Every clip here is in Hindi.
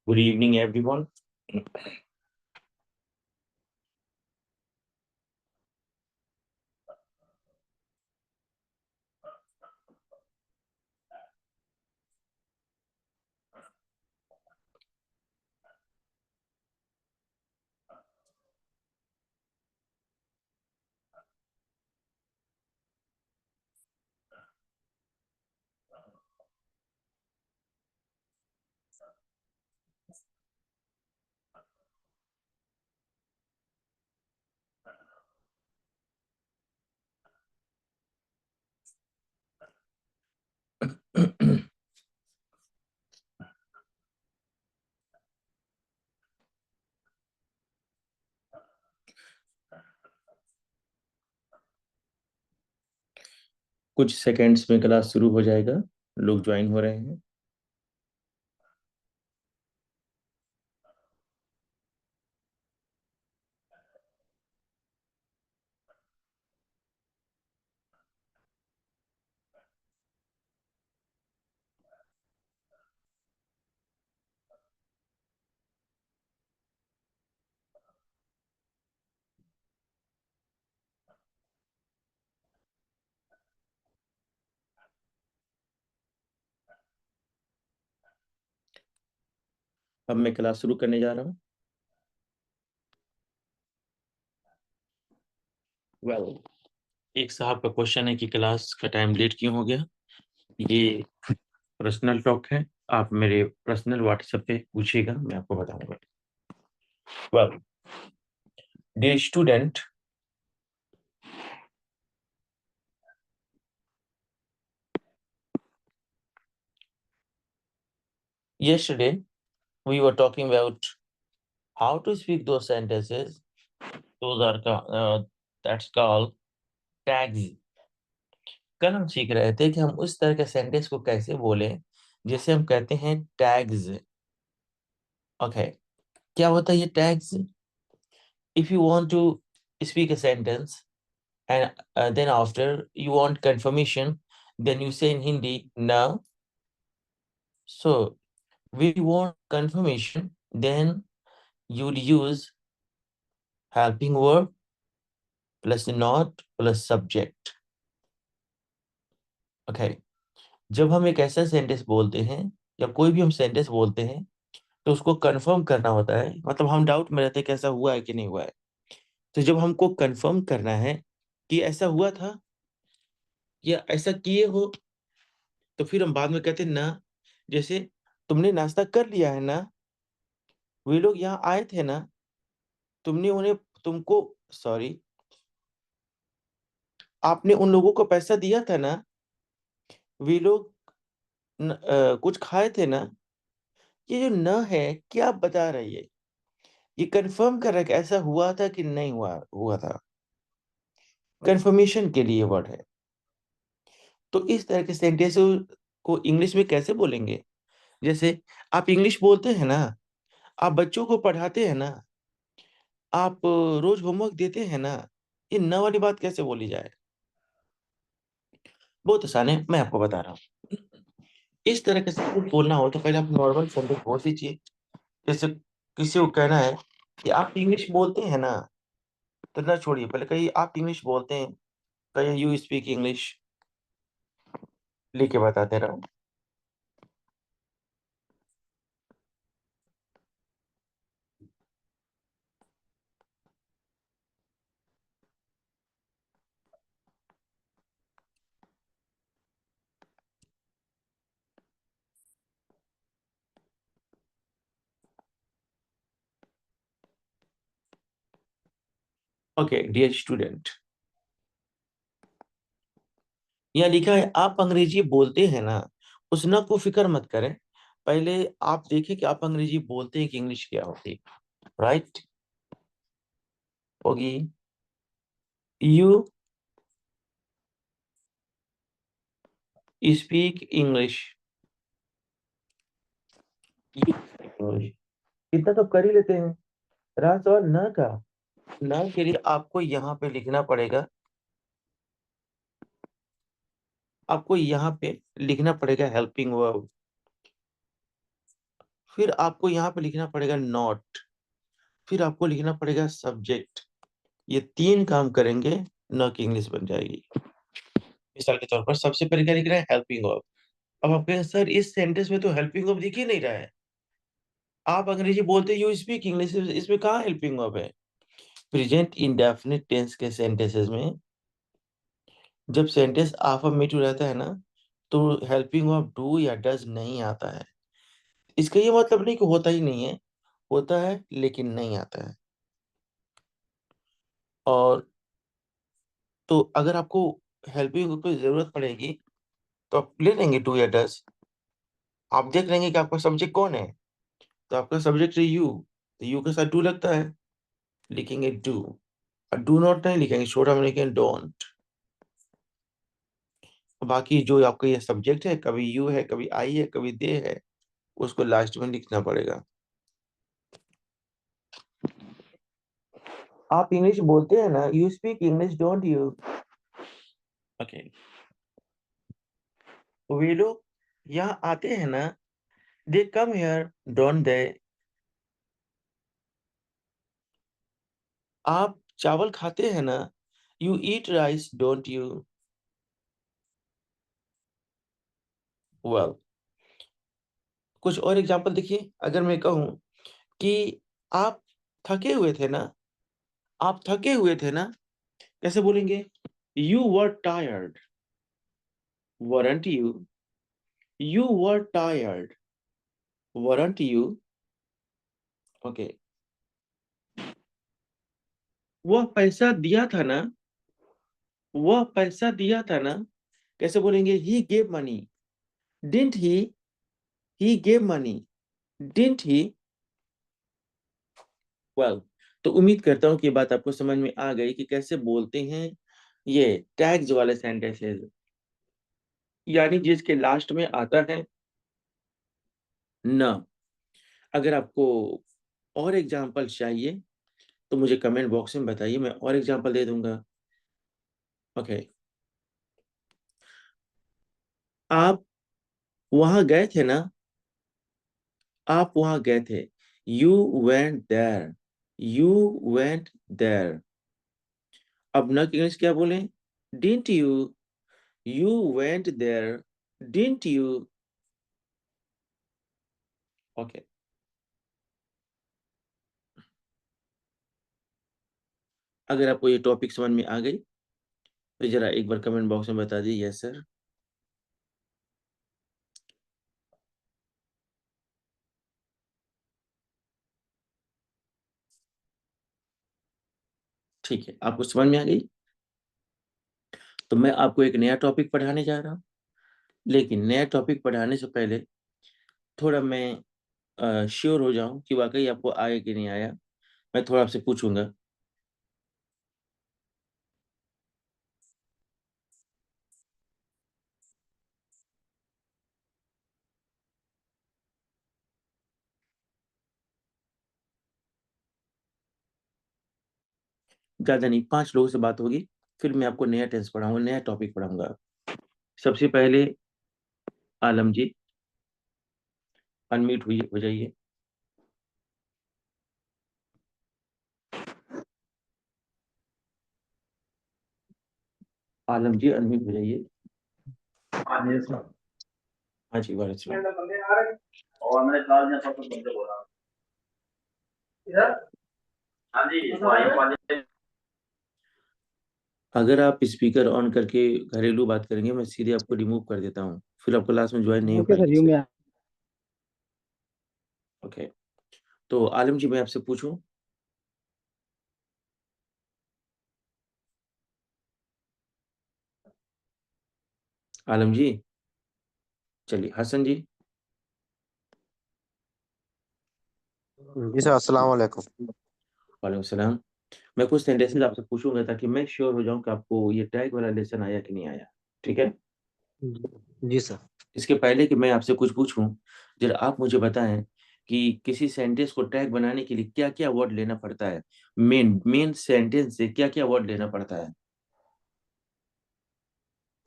Good evening, everyone. कुछ सेकंड्स में क्लास शुरू हो जाएगा। लोग ज्वाइन हो रहे हैं। अब मैं क्लास शुरू करने जा रहा हूँ। एक साहब का क्वेश्चन है कि क्लास का टाइम लेट क्यों हो गया। ये पर्सनल टॉक है। आप मेरे पर्सनल व्हाट्सएप पे पूछिएगा, मैं आपको बताऊंगा। Well, dear student, yesterday we were talking about how to speak those sentences. Those are that's called tags. कल हम सीख रहे थे कि हम उस तरह के सेंटेंस को कैसे बोलें जैसे हम कहते हैं टैग्स। ओके, क्या होता है ये tags? If you want to speak a sentence and then after you want confirmation, then you say in Hindi na. So we want confirmation, then you'd use helping verb plus not plus subject. Okay, जब हम एक ऐसा सेंटेंस बोलते हैं या कोई भी हम सेंटेंस बोलते हैं तो उसको कंफर्म करना होता है। मतलब हम डाउट में रहते हैं कि ऐसा हुआ है कि नहीं हुआ है। तो जब हमको कंफर्म करना है कि ऐसा हुआ था या ऐसा किए हो, तो फिर हम बाद में कहते हैं ना। जैसे तुमने नाश्ता कर लिया है ना, वे लोग यहाँ आए थे ना, तुमने उन्हें तुमको सॉरी आपने उन लोगों को पैसा दिया था ना, वे लोग कुछ खाए थे ना। ये जो न है, क्या बता रही है? ये कंफर्म कर रहा है कि ऐसा हुआ था कि नहीं हुआ हुआ था। कंफर्मेशन के लिए वर्ड है। तो इस तरह के सेंटेंस को इंग्लिश में कैसे बोलेंगे? जैसे आप इंग्लिश बोलते हैं ना, आप बच्चों को पढ़ाते हैं ना, आप रोज होमवर्क देते हैं ना, ये न वाली बात कैसे बोली जाए? बहुत आसान है, मैं आपको बता रहा हूँ। इस तरह के सेंटेंस बोलना हो तो पहले आप नॉर्मल सेंटेंस बोल दीजिए। जैसे किसी को कहना है कि आप इंग्लिश बोलते हैं ना, तो ना छोड़िए, पहले कहिए आप इंग्लिश बोलते हैं, कहिए यू स्पीक इंग्लिश, लेके बताते रहो। ओके डियर स्टूडेंट, यहाँ लिखा है आप अंग्रेजी बोलते हैं ना। उस न को फिक्र मत करें, पहले आप देखें कि आप अंग्रेजी बोलते हैं कि इंग्लिश क्या होती है। राइट, होगी यू स्पीक इंग्लिश। इतना तो कर ही लेते हैं। रहा सवाल न का। न के लिए आपको यहाँ पे लिखना पड़ेगा, आपको यहाँ पे लिखना पड़ेगा हेल्पिंग वर्ब। फिर आपको यहाँ पे लिखना पड़ेगा नॉट, फिर आपको लिखना पड़ेगा सब्जेक्ट। ये 3 काम करेंगे न कि इंग्लिश बन जाएगी। मिसाल के तौर पर सबसे पहले क्या लिख रहा है, हेल्पिंग ऑफ। अब आप कहें सर इस सेंटेंस में तो हेल्पिंग ऑफ दिख ही नहीं रहा है। आप अंग्रेजी बोलते यू स्पीक इंग्लिश, इसमें कहाँ हेल्पिंग ऑफ है? प्रेजेंट इंडेफिनिट टेंस के सेंटेंसेस में जब सेंटेंस अफर्मेटिव रहता है ना, तो हेल्पिंग ऑफ डू या डज नहीं आता है। इसका ये मतलब नहीं कि होता ही नहीं है, होता है लेकिन नहीं आता है। और तो अगर आपको हेल्पिंग की जरूरत पड़ेगी तो आप ले लेंगे डू या डज। आप देख लेंगे कि आपका सब्जेक्ट कौन है, तो आपका सब्जेक्ट है यू, तो यू के साथ डू लगता है, लिखेंगे डू। और डू नॉट नहीं लिखेंगे, छोटा में लिखेंगे डोंट। बाकी जो आपका ये सब्जेक्ट है, कभी यू है, कभी आई है, कभी दे है, उसको लास्ट में लिखना पड़ेगा। आप इंग्लिश बोलते हैं ना, you speak English don't you? Okay, वे लोग यहाँ आते हैं ना, दे कम हियर डोंट दे? आप चावल खाते हैं ना, you eat rice don't you? Well, कुछ और एग्जांपल देखिए। अगर मैं कहूँ कि आप थके हुए थे ना, आप थके हुए थे ना, कैसे बोलेंगे? You were tired, weren't you? You were tired, weren't you? Okay, वह पैसा दिया था ना, वह पैसा दिया था ना, कैसे बोलेंगे? He gave money, didn't he gave money, didn't he? Well, तो उम्मीद करता हूँ कि ये बात आपको समझ में आ गई कि कैसे बोलते हैं ये टैग्स वाले सेंटेंसेस, यानी जिसके लास्ट में आता है न। अगर आपको और एग्जांपल चाहिए तो मुझे कमेंट बॉक्स में बताइए, मैं और एग्जांपल दे दूंगा। ओके, आप वहां गए थे ना, आप वहां गए थे, you went there, you went there. अब न की इंग्लिश क्या बोले? Didn't you, you went there, didn't you? Okay, अगर आपको ये टॉपिक समझ में आ गई तो जरा एक बार कमेंट बॉक्स में बता दीजिए यस सर। ठीक है, आपको समझ में आ गई? तो मैं आपको एक नया टॉपिक पढ़ाने जा रहा हूँ, लेकिन नया टॉपिक पढ़ाने से पहले थोड़ा मैं श्योर हो जाऊं कि वाकई आपको आया कि नहीं आया। मैं थोड़ा आपसे पूछूंगा। ज्यादा नहीं, 5 लोगों से बात होगी, फिर मैं आपको नया टेंस पढ़ाऊंगा, नया टॉपिक पढ़ाऊंगा। सबसे पहले आलम जी अनम्यूट हुई हो जाइए। आलम जी अनम्यूट हो जाइए। हाँ जी, वालेकुम सलाम। और मैंने कहा मैं सबको बंदे बोल रहा हूँ इधर। हाँ जी, तो आइए वाले। अगर आप स्पीकर ऑन करके घरेलू बात करेंगे, मैं सीधे आपको रिमूव कर देता हूँ, फिर आप क्लास में ज्वाइन नहीं हो ओके सर, पाएंगे यू सर। में। ओके, तो आलम जी मैं आपसे पूछूं? आलम जी, चलिए हसन जी। जी सर, अस्सलाम वालेकुम। वालेकुम सलाम। मैं कुछ सेंटेंसेस आपसे पूछूंगा ताकि मैं श्योर हो जाऊं कि आपको ये टैग वाला लेसन आया कि नहीं आया। ठीक है? जी सर। इसके पहले कि मैं आपसे कुछ पूछूं, जरा आप मुझे बताएं कि किसी सेंटेंस को टैग बनाने के लिए क्या क्या वर्ड लेना पड़ता है? मेन मेन सेंटेंस से क्या क्या वर्ड लेना पड़ता है?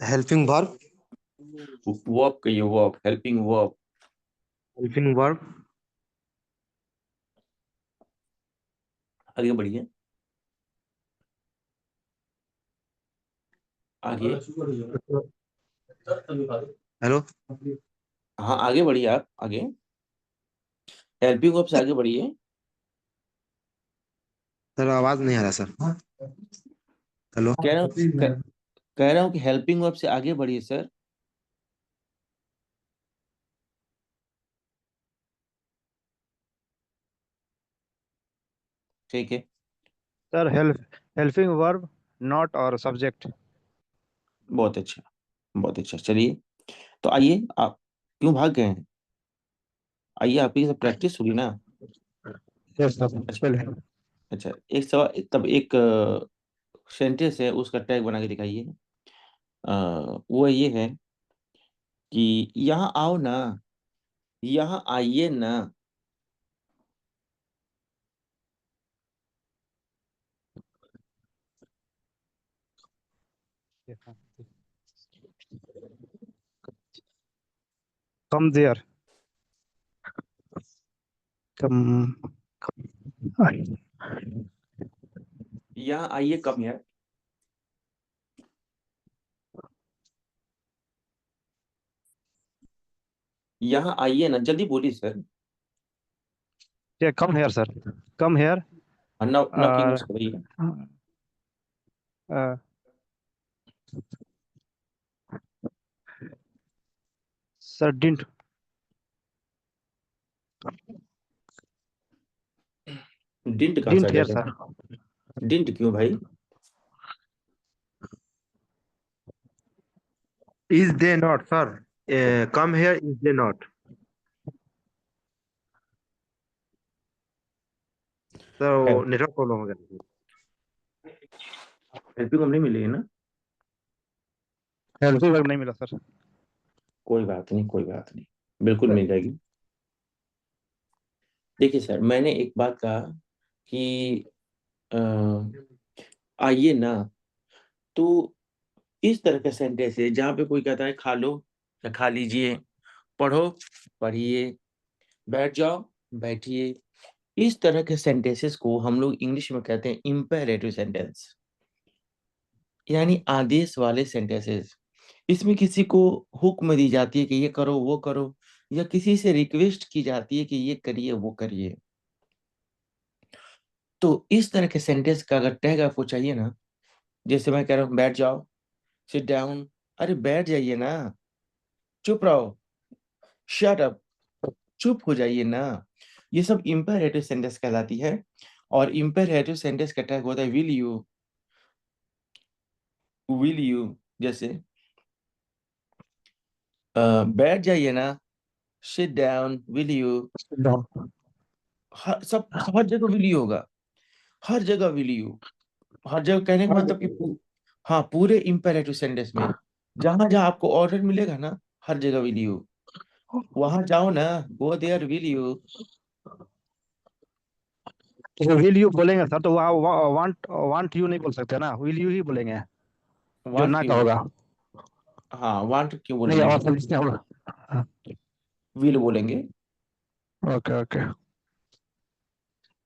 Helping verb. वर्ब, कहिए verb, helping verb. Helping verb. आगे बढ़िए, आगे। हेलो हाँ आगे बढ़िए, आप आगे हेल्पिंग वर्ब से आगे बढ़िए। सर, आवाज नहीं आ रहा सर। हेलो कह रहा हूँ कह रहा हूँ कि हेल्पिंग वर्ब से आगे बढ़िए सर। ठीक है, सर हेल्पिंग वर्ब नॉट और सब्जेक्ट। बहुत अच्छा, बहुत अच्छा। चलिए, तो आइए, आप क्यों भाग गए हैं? आइए, आपकी सब प्रैक्टिस होगी ना। यस सर अच्छा, पहले। अच्छा, एक सवाल, तब एक सेंटेंस है, उसका टैग बना के दिखाइए। वो ये है कि यहाँ आओ ना, यहाँ आइए ना। Come there. कम। यहाँ आइए, कम यार। यहाँ आइए ना, जल्दी बोलिए sir. Come here sir. Come here. Knock English करिए। Sir didn't. डिंट कहाँ से आ डिंट हेयर जाएगा? सर। डिंट क्यों भाई? Is they not sir, come here is they not sir, network problem हो गया। हेल्पिंग वर्ब नहीं मिलेगी ना? हेल्पिंग वर्ब नहीं मिला सर। कोई बात नहीं, कोई बात नहीं, बिल्कुल मिल जाएगी। देखिए सर, मैंने एक बात कहा कि अ, आइए ना, तो इस तरह का सेंटेंस है जहां पे कोई कहता है खा लो या खा लीजिए, पढ़ो पढ़िए, बैठ जाओ बैठिए। इस तरह के सेंटेंसेस को हम लोग इंग्लिश में कहते हैं इंपेरेटिव सेंटेंस, यानी आदेश वाले सेंटेंसेस। इसमें किसी को हुक्म दी जाती है कि ये करो वो करो, या किसी से रिक्वेस्ट की जाती है कि ये करिए वो करिए। तो इस तरह के सेंटेंस का अगर टैग आपको चाहिए ना, जैसे मैं कह रहा हूँ बैठ जाओ, सिट डाउन, अरे बैठ जाइए ना, चुप रहो, शट अप, चुप हो जाइए ना। ये सब इंपेरेटिव सेंटेंस कहलाती है। और इंपेरेटिव सेंटेंस का टैग होता है विल यू। जैसे बैठ जाइए ना, सिट डाउन, विल यू। हर जगह विल यू होगा, हर जगह विल यू। हर जगह कहने का मतलब कि हाँ, पूरे इंपेरेटिव सेंटेंस में जहां जहां आपको ऑर्डर मिलेगा ना, हर जगह विल यू। वहां जाओ ना, go there will you. Will you बोलेंगे सर तो वहाँ वांट वांट यू नहीं बोल सकते ना, विल यू ही बोलेंगे जो वांट ना का क्यों? होगा। हाँ, वांट क्यों नहीं बोलेंगे? और सब इसमें होगा। विल बोलेंगे। Okay okay.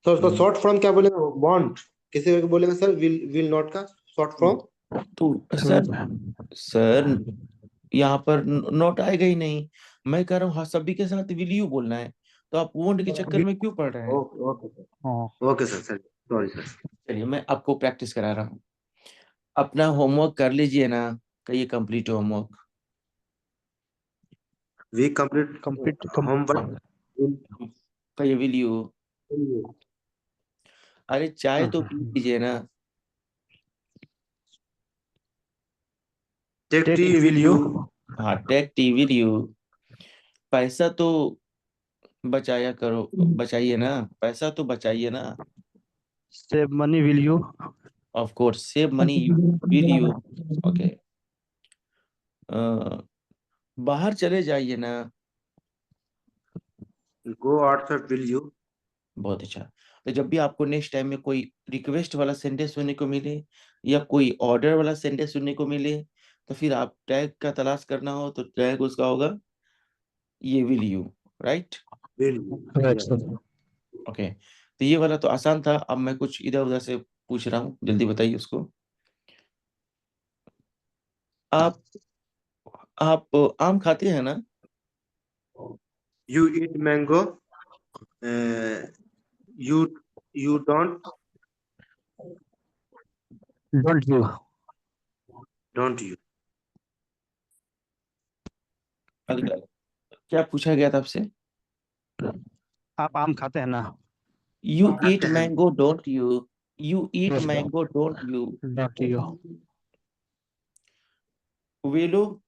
सर, उसका शॉर्ट फॉर्म क्या बोलेंगे? वांट किसी को बोलेंगे सर, विल नॉट का शॉर्ट फॉर्म। तो सर यहाँ पर नोट आएगा ही नहीं। मैं कह रहा हूँ हाँ, सभी के साथ विल यू बोलना है, तो आप वोंट के चक्कर में क्यों पड़ रहे हैं? ओके ओके सर, हाँ ओके सर, सॉरी सर। चलिए, मैं आपको प्रैक्टिस करा रहा हूँ। अपना होमवर्क कर लीजिए ना, कहिए complete homework. We complete complete homework. कहिए विल यू। अरे चाय तो पी लीजिए ना। Take take tea tea will will you. You. हाँ, टेक टी विल यू। पैसा तो बचाया करो, बचाइए ना, पैसा तो बचाइए ना। Save money will you. Of course, save money will you. Okay. बाहर चले जाइए ना। Go outside will you. बहुत अच्छा। तो जब भी आपको नेक्स्ट टाइम में कोई रिक्वेस्ट वाला सेंटेंस सुनने को मिले या कोई ऑर्डर वाला सेंटेंस सुनने को मिले, तो फिर आप टैग का तलाश करना हो तो टैग उसका होगा ये will you, right? Will you. Right sir. Okay. तो ये वाला तो आसान था। अब मैं कुछ इधर उधर से पूछ रहा हूँ, जल्दी बताइए उसको। आप आम खाते हैं ना? You eat mango. Uh, you Don't you? don't you? अगला क्या पूछा गया था आपसे? आप आम खाते हैं ना? यू खाते ईट हैं। Mango don't you? You eat Yes, mango don't you? don't you? वे लोग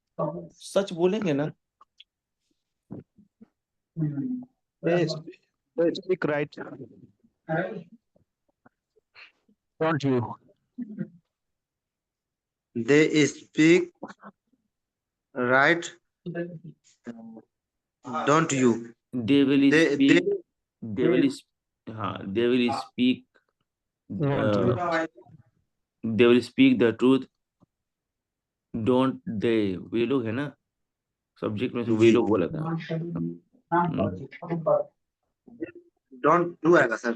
सच बोलेंगे ना? They, they speak right. Don't you? They speak right, don't you? They will They speak, they will, हाँ, they will speak, Won't you? They will speak the truth don't they. वे लोग है ना, सब्जेक्ट में से वे जी लोग बोला था। don't do आएगा सर।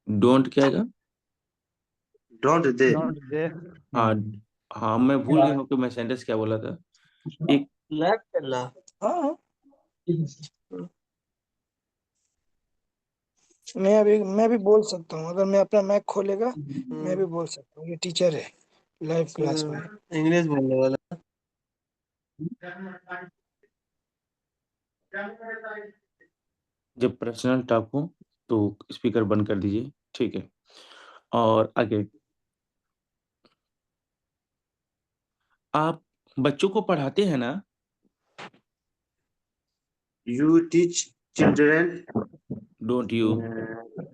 डोंट क्या आएगा? Don't they? Don't they? हाँ, हाँ, मैं भूल गया हूँ कि मैं सेंटेंस क्या बोला था। एक लैब करना। हाँ मैं भी बोल सकता हूँ, अगर मैं अपना मैक खोलेगा मैं भी बोल सकता हूँ। ये टीचर है लाइव क्लास में। इंग्लिश बोलने वाला। जब पर्सनल टॉक हो तो स्पीकर बंद कर दीजिए, ठीक है। और आगे, आप बच्चों को पढ़ाते हैं ना? You teach children. Don't you?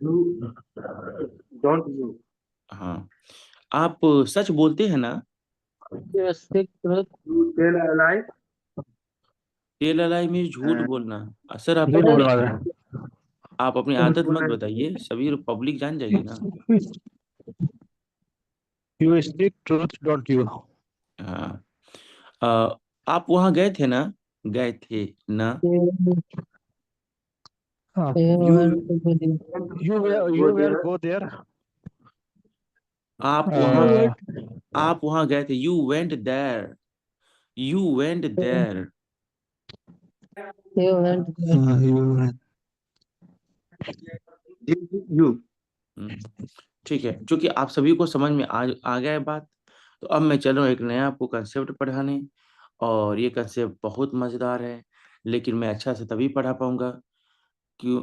You don't you? हाँ, आप सच बोलते हैं ना? You tell a lie. Tell a lie में झूठ बोलना। सर आप झूठ अपनी बोल रहा है। आप अपनी आदत मत बताइए, सभी पब्लिक जान जाएगी ना। You speak truth, don't you? हाँ, आप वहां गए थे ना? गए थे ना? हाँ, You you will go there. आप वहां Uh, आप वहां गए थे, you went there, you went there. you did you? ठीक है, क्योंकि आप सभी को समझ में आ गया है बात, तो अब मैं चल रहा हूँ एक नया आपको कंसेप्ट पढ़ाने। और ये कंसेप्ट बहुत मजेदार है, लेकिन मैं अच्छा से तभी पढ़ा पाऊंगा क्यों,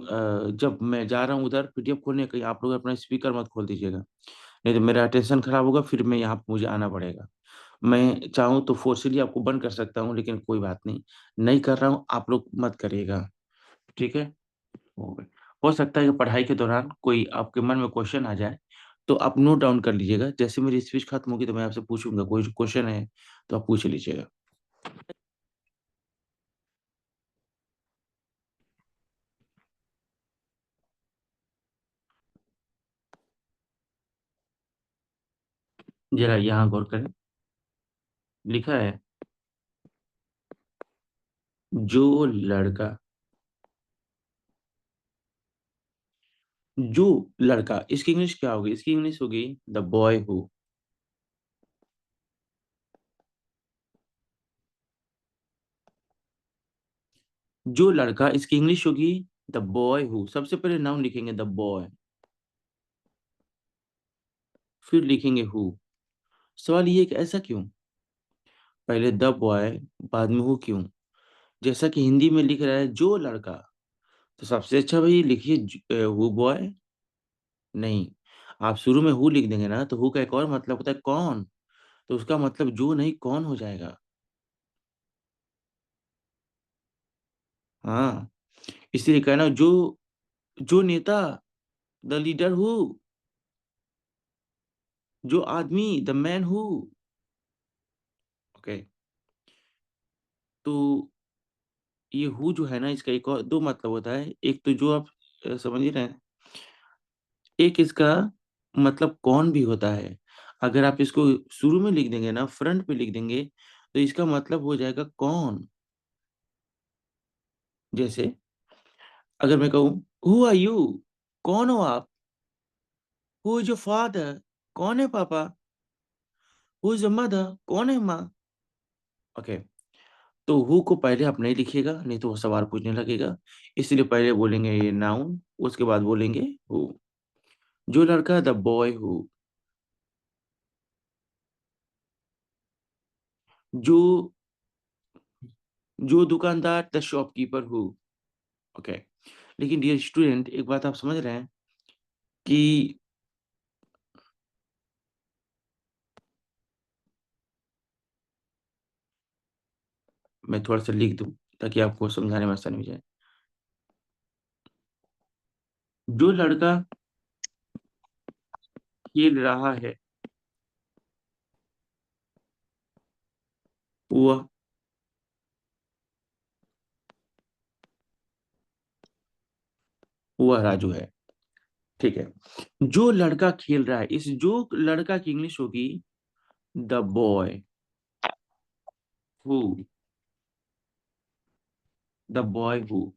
जब मैं जा रहा हूँ उधर पीडीएफ खोलने, कहीं आप लोग अपना स्पीकर मत खोल दीजिएगा, नहीं तो मेरा अटेंशन खराब होगा, फिर मैं यहाँ पे मुझे आना पड़ेगा। मैं चाहूँ तो फोर्सली आपको बंद कर सकता हूँ, लेकिन कोई बात नहीं, नहीं कर रहा हूँ, आप लोग मत करिएगा, ठीक है। हो गए। हो सकता है कि पढ़ाई के दौरान कोई आपके मन में क्वेश्चन आ जाए, तो आप नोट डाउन कर लीजिएगा, जैसे मेरी स्पीच खत्म होगी तो मैं आपसे पूछूंगा, कोई क्वेश्चन है तो आप पूछ लीजिएगा। जरा यहाँ गौर करें, लिखा है जो लड़का, जो लड़का, इसकी इंग्लिश क्या होगी? इसकी इंग्लिश होगी द बॉय हु। जो लड़का, इसकी इंग्लिश होगी द बॉय हु। सबसे पहले नाउन लिखेंगे द बॉय, फिर लिखेंगे हु। सवाल ये कि ऐसा क्यों? पहले द बॉय, बाद में हु क्यों? जैसा कि हिंदी में लिख रहा है जो लड़का, तो सबसे अच्छा भाई लिखिए हु बॉय। नहीं, आप शुरू में हु लिख देंगे ना, तो हु का एक और मतलब होता है कौन, तो उसका मतलब जो नहीं कौन हो जाएगा। हाँ, इसीलिए कहना जो, जो नेता, द लीडर हु, जो आदमी, द मैन हु। ओके, तो ये हु जो है ना, इसका एक और दो मतलब होता है। एक तो जो आप समझ ही रहे हैं, एक इसका मतलब कौन भी होता है। अगर आप इसको शुरू में लिख देंगे ना, फ्रंट पे लिख देंगे, तो इसका मतलब हो जाएगा कौन। जैसे अगर मैं कहूँ हु आर यू, कौन हो आप? हु इज योर फादर, कौन है पापा? हु इज योर मदर, कौन है माँ? ओके, तो हु को पहले आप नहीं लिखिएगा, नहीं तो वो सवाल पूछने लगेगा। इसलिए पहले बोलेंगे ये नाउन, उसके बाद बोलेंगे हु। जो लड़का, द बॉय हु। जो जो दुकानदार, द शॉपकीपर हु। ओके, लेकिन डियर स्टूडेंट, एक बात आप समझ रहे हैं कि मैं थोड़ा सा लिख दूं ताकि आपको समझाने में आसानी हो जाए। जो लड़का खेल रहा है वह वह राजू है। ठीक है, जो लड़का खेल रहा है, इस जो लड़का की इंग्लिश होगी the boy who. The boy who.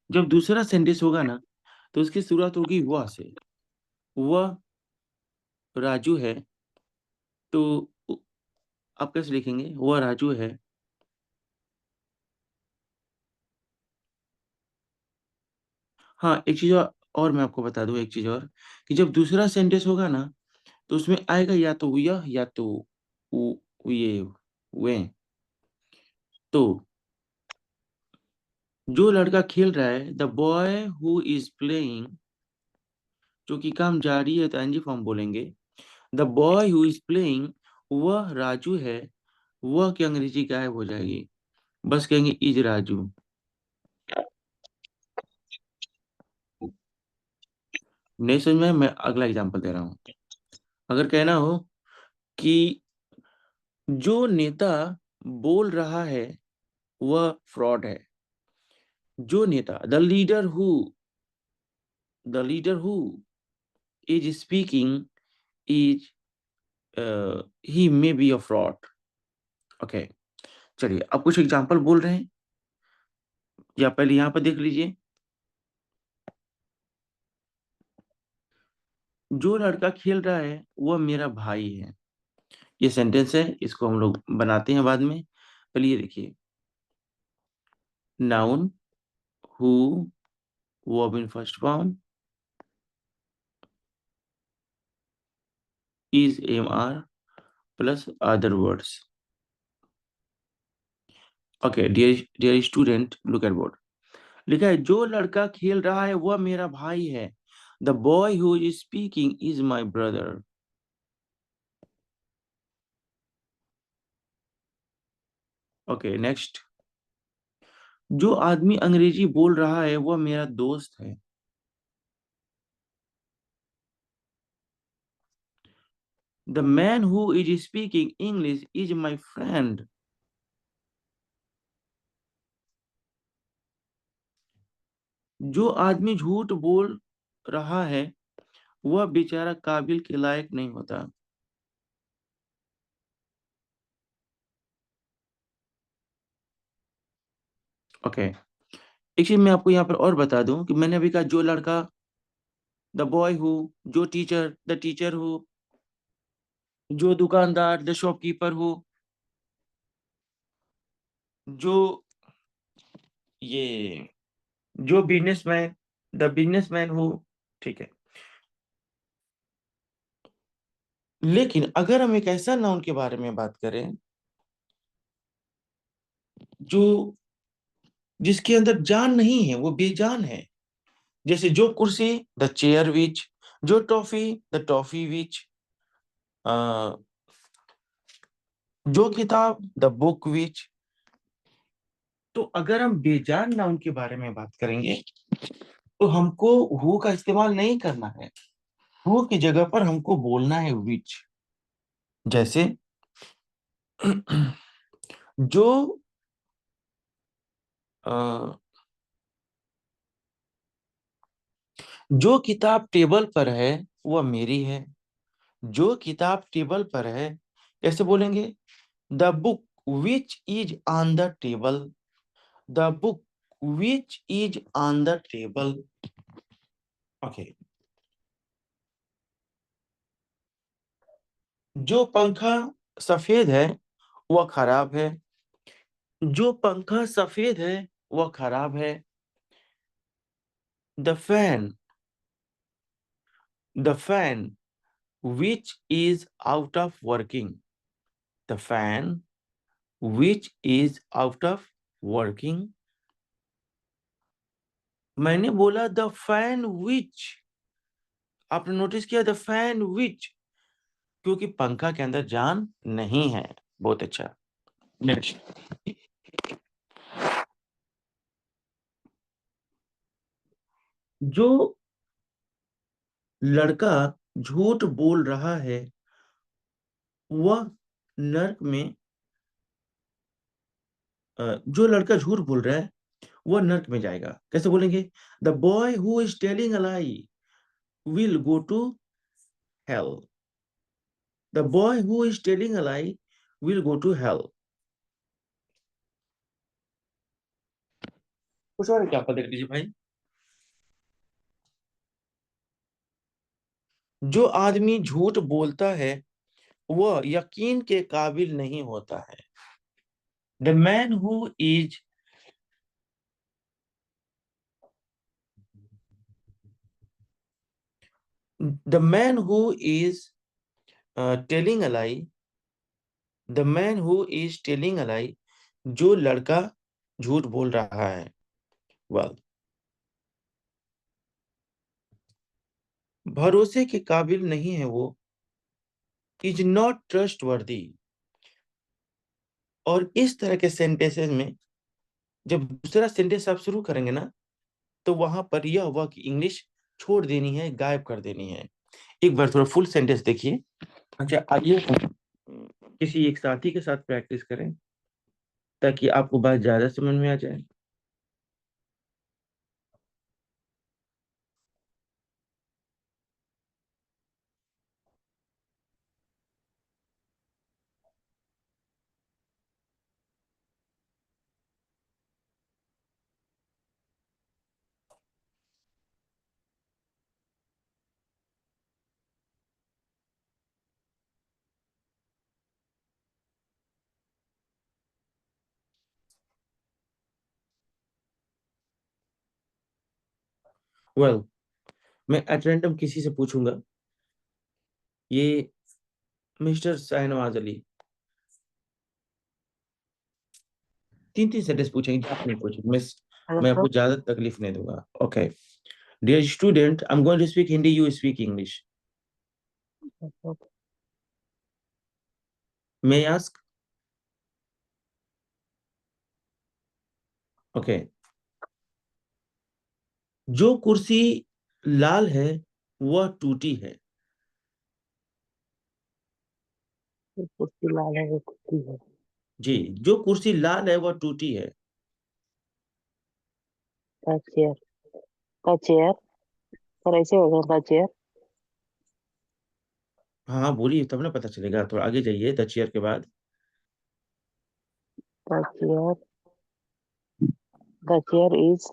जब दूसरा सेंटेंस होगा ना, तो उसकी शुरुआत होगी वह से। वह राजू है, तो आप कैसे लिखेंगे? वह राजू है। हाँ, एक चीज और मैं आपको बता दूं, एक चीज और, कि जब दूसरा सेंटेंस होगा ना, तो उसमें आएगा या तो यह या तो ये वे। तो जो लड़का खेल रहा है, the boy who is playing, जो कि काम जारी है तो एनजी फॉर्म बोलेंगे। The boy who is playing, वह राजू है। वह की अंग्रेजी गायब हो जाएगी, बस कहेंगे इज राजू। नहीं समझ में? मैं अगला एग्जांपल दे रहा हूँ। अगर कहना हो कि जो नेता बोल रहा है वह फ्रॉड है। जो नेता, the leader who is speaking is he may be a fraud. Okay, चलिए अब कुछ एग्जांपल बोल रहे हैं, या पहले यहाँ पर देख लीजिए। जो लड़का खेल रहा है वह मेरा भाई है। ये सेंटेंस है, इसको हम लोग बनाते हैं बाद में। पहले ये देखिए, noun who, verb in first form, is AMR plus other words. Okay, dear student, look at board. लिखा है जो लड़का खेल रहा है वह मेरा भाई है। The boy who is speaking is my brother. Okay, next. जो आदमी अंग्रेजी बोल रहा है वह मेरा दोस्त है। The man who is speaking English is my friend. जो आदमी झूठ बोल रहा है वह बेचारा काबिल के लायक नहीं होता। ओके, एक चीज मैं आपको यहाँ पर और बता दूं कि मैंने अभी कहा जो लड़का, द बॉय हु, जो टीचर, द टीचर हु, जो दुकानदार, द शॉपकीपर हु, जो ये जो बिजनेसमैन, द बिजनेसमैन हु। ठीक है, लेकिन अगर हम एक ऐसा नाउन के बारे में बात करें जो जिसके अंदर जान नहीं है, वो बेजान है, जैसे जो कुर्सी, द चेयर विच, जो टॉफी, द टॉफी विच, जो किताब, द बुक विच। तो अगर हम बेजान नाउन के बारे में बात करेंगे तो हमको हु का इस्तेमाल नहीं करना है। हु की जगह पर हमको बोलना है विच। जैसे जो अ, जो किताब टेबल पर है वह मेरी है। जो किताब टेबल पर है, कैसे बोलेंगे? The book which is on the table. The book which is on the table. Okay, जो पंखा सफेद है वह खराब है। जो पंखा सफेद है वह खराब है। The fan which is out of working. The fan which is out of working. मैंने बोला द फैन विच, आपने नोटिस किया द फैन विच, क्योंकि पंखा के अंदर जान नहीं है। बहुत अच्छा। नेक्स्ट, जो लड़का झूठ बोल रहा है वह नर्क में, जो लड़का झूठ बोल रहा है वह नर्क में जाएगा। कैसे बोलेंगे? The boy who is telling a lie will go to hell. The boy who is telling a lie will go to hell. कुछ और क्या देख लीजिए भाई। जो आदमी झूठ बोलता है वह यकीन के काबिल नहीं होता है। The man who is the man who is telling a lie, the man who is telling a lie, जो लड़का झूठ बोल रहा है, well, भरोसे के काबिल नहीं है वो, is not trustworthy। और इस तरह के सेंटेंसेस में जब दूसरा सेंटेंस आप शुरू करेंगे ना, तो वहां पर यह हुआ कि इंग्लिश छोड़ देनी है, गायब कर देनी है। एक बार थोड़ा फुल सेंटेंस देखिए। अच्छा, आइए हम किसी एक साथी के साथ प्रैक्टिस करें ताकि आपको बात ज्यादा समझ में आ जाए। वेल, मैं एट रैंडम किसी से पूछूंगा। ये मिस्टर शाहनवाज अली, 3-3 सेंटेंस पूछेंगे, आप नहीं पूछेंगे। मैं आपको ज्यादा तकलीफ नहीं दूंगा। Okay, dear student, I am going to speak Hindi, you speak English. May I ask? Okay, जो कुर्सी लाल है वह टूटी है। कुर्सी लाल है वो कुर्सी है। जी, जो कुर्सी लाल है वह टूटी है। The chair, the chair, sir ऐसे होगा द चेयर। हाँ हाँ, बोलिए तब ना पता चलेगा। थोड़ा आगे जाइए द चेयर के बाद। The chair, the chair is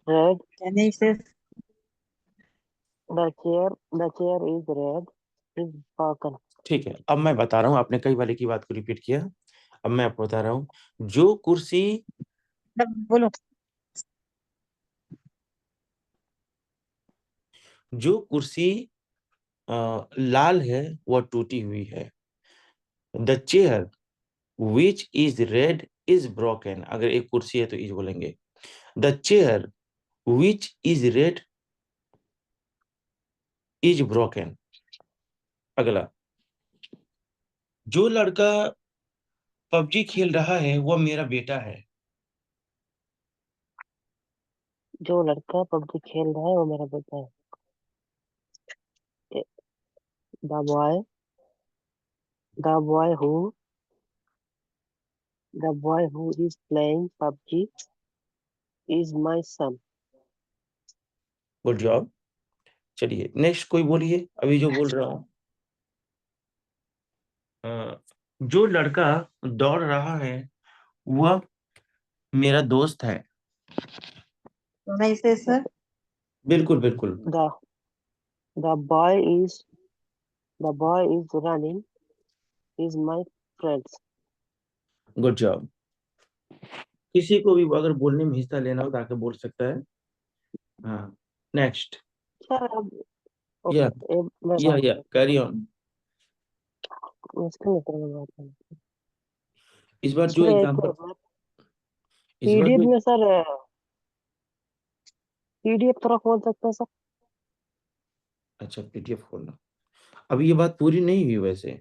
red. Can I say the chair is red, is broken। ठीक है, अब मैं बता रहा हूँ, आपने कई बार एक ही बात को रिपीट किया। अब मैं आपको बता रहा हूँ, जो कुर्सी बोलो। जो कुर्सी लाल है वह टूटी हुई है। The chair which is red is broken. अगर एक कुर्सी है तो इज बोलेंगे। The chair which is red is broken. अगला, जो लड़का पबजी खेल रहा है वह मेरा बेटा है। जो लड़का पबजी खेल रहा है वो मेरा बेटा है। The boy, the boy who the boy who is playing PUBG is my son. Good job. चलिए नेक्स्ट कोई बोलिए, अभी जो बोल रहा हूँ। जो लड़का दौड़ रहा है वह मेरा दोस्त है। कैन आई से सर? बिल्कुल बिल्कुल। The the boy is the boy is running is my friends. Good job. किसी को भी अगर बोलने में हिस्सा लेना हो तो आके बोल सकता है। हाँ, नेक्स्ट। सर अब या ओके मैं या कैरी ऑन। मुश्किल नहीं करना बात है। इस बार जो सर एक एग्जांपल, इस बार पीडीएफ जो, में सर पीडीएफ थोड़ा खोल सकते हैं सर? अच्छा पीडीएफ खोलना। अभी ये बात पूरी नहीं हुई वैसे।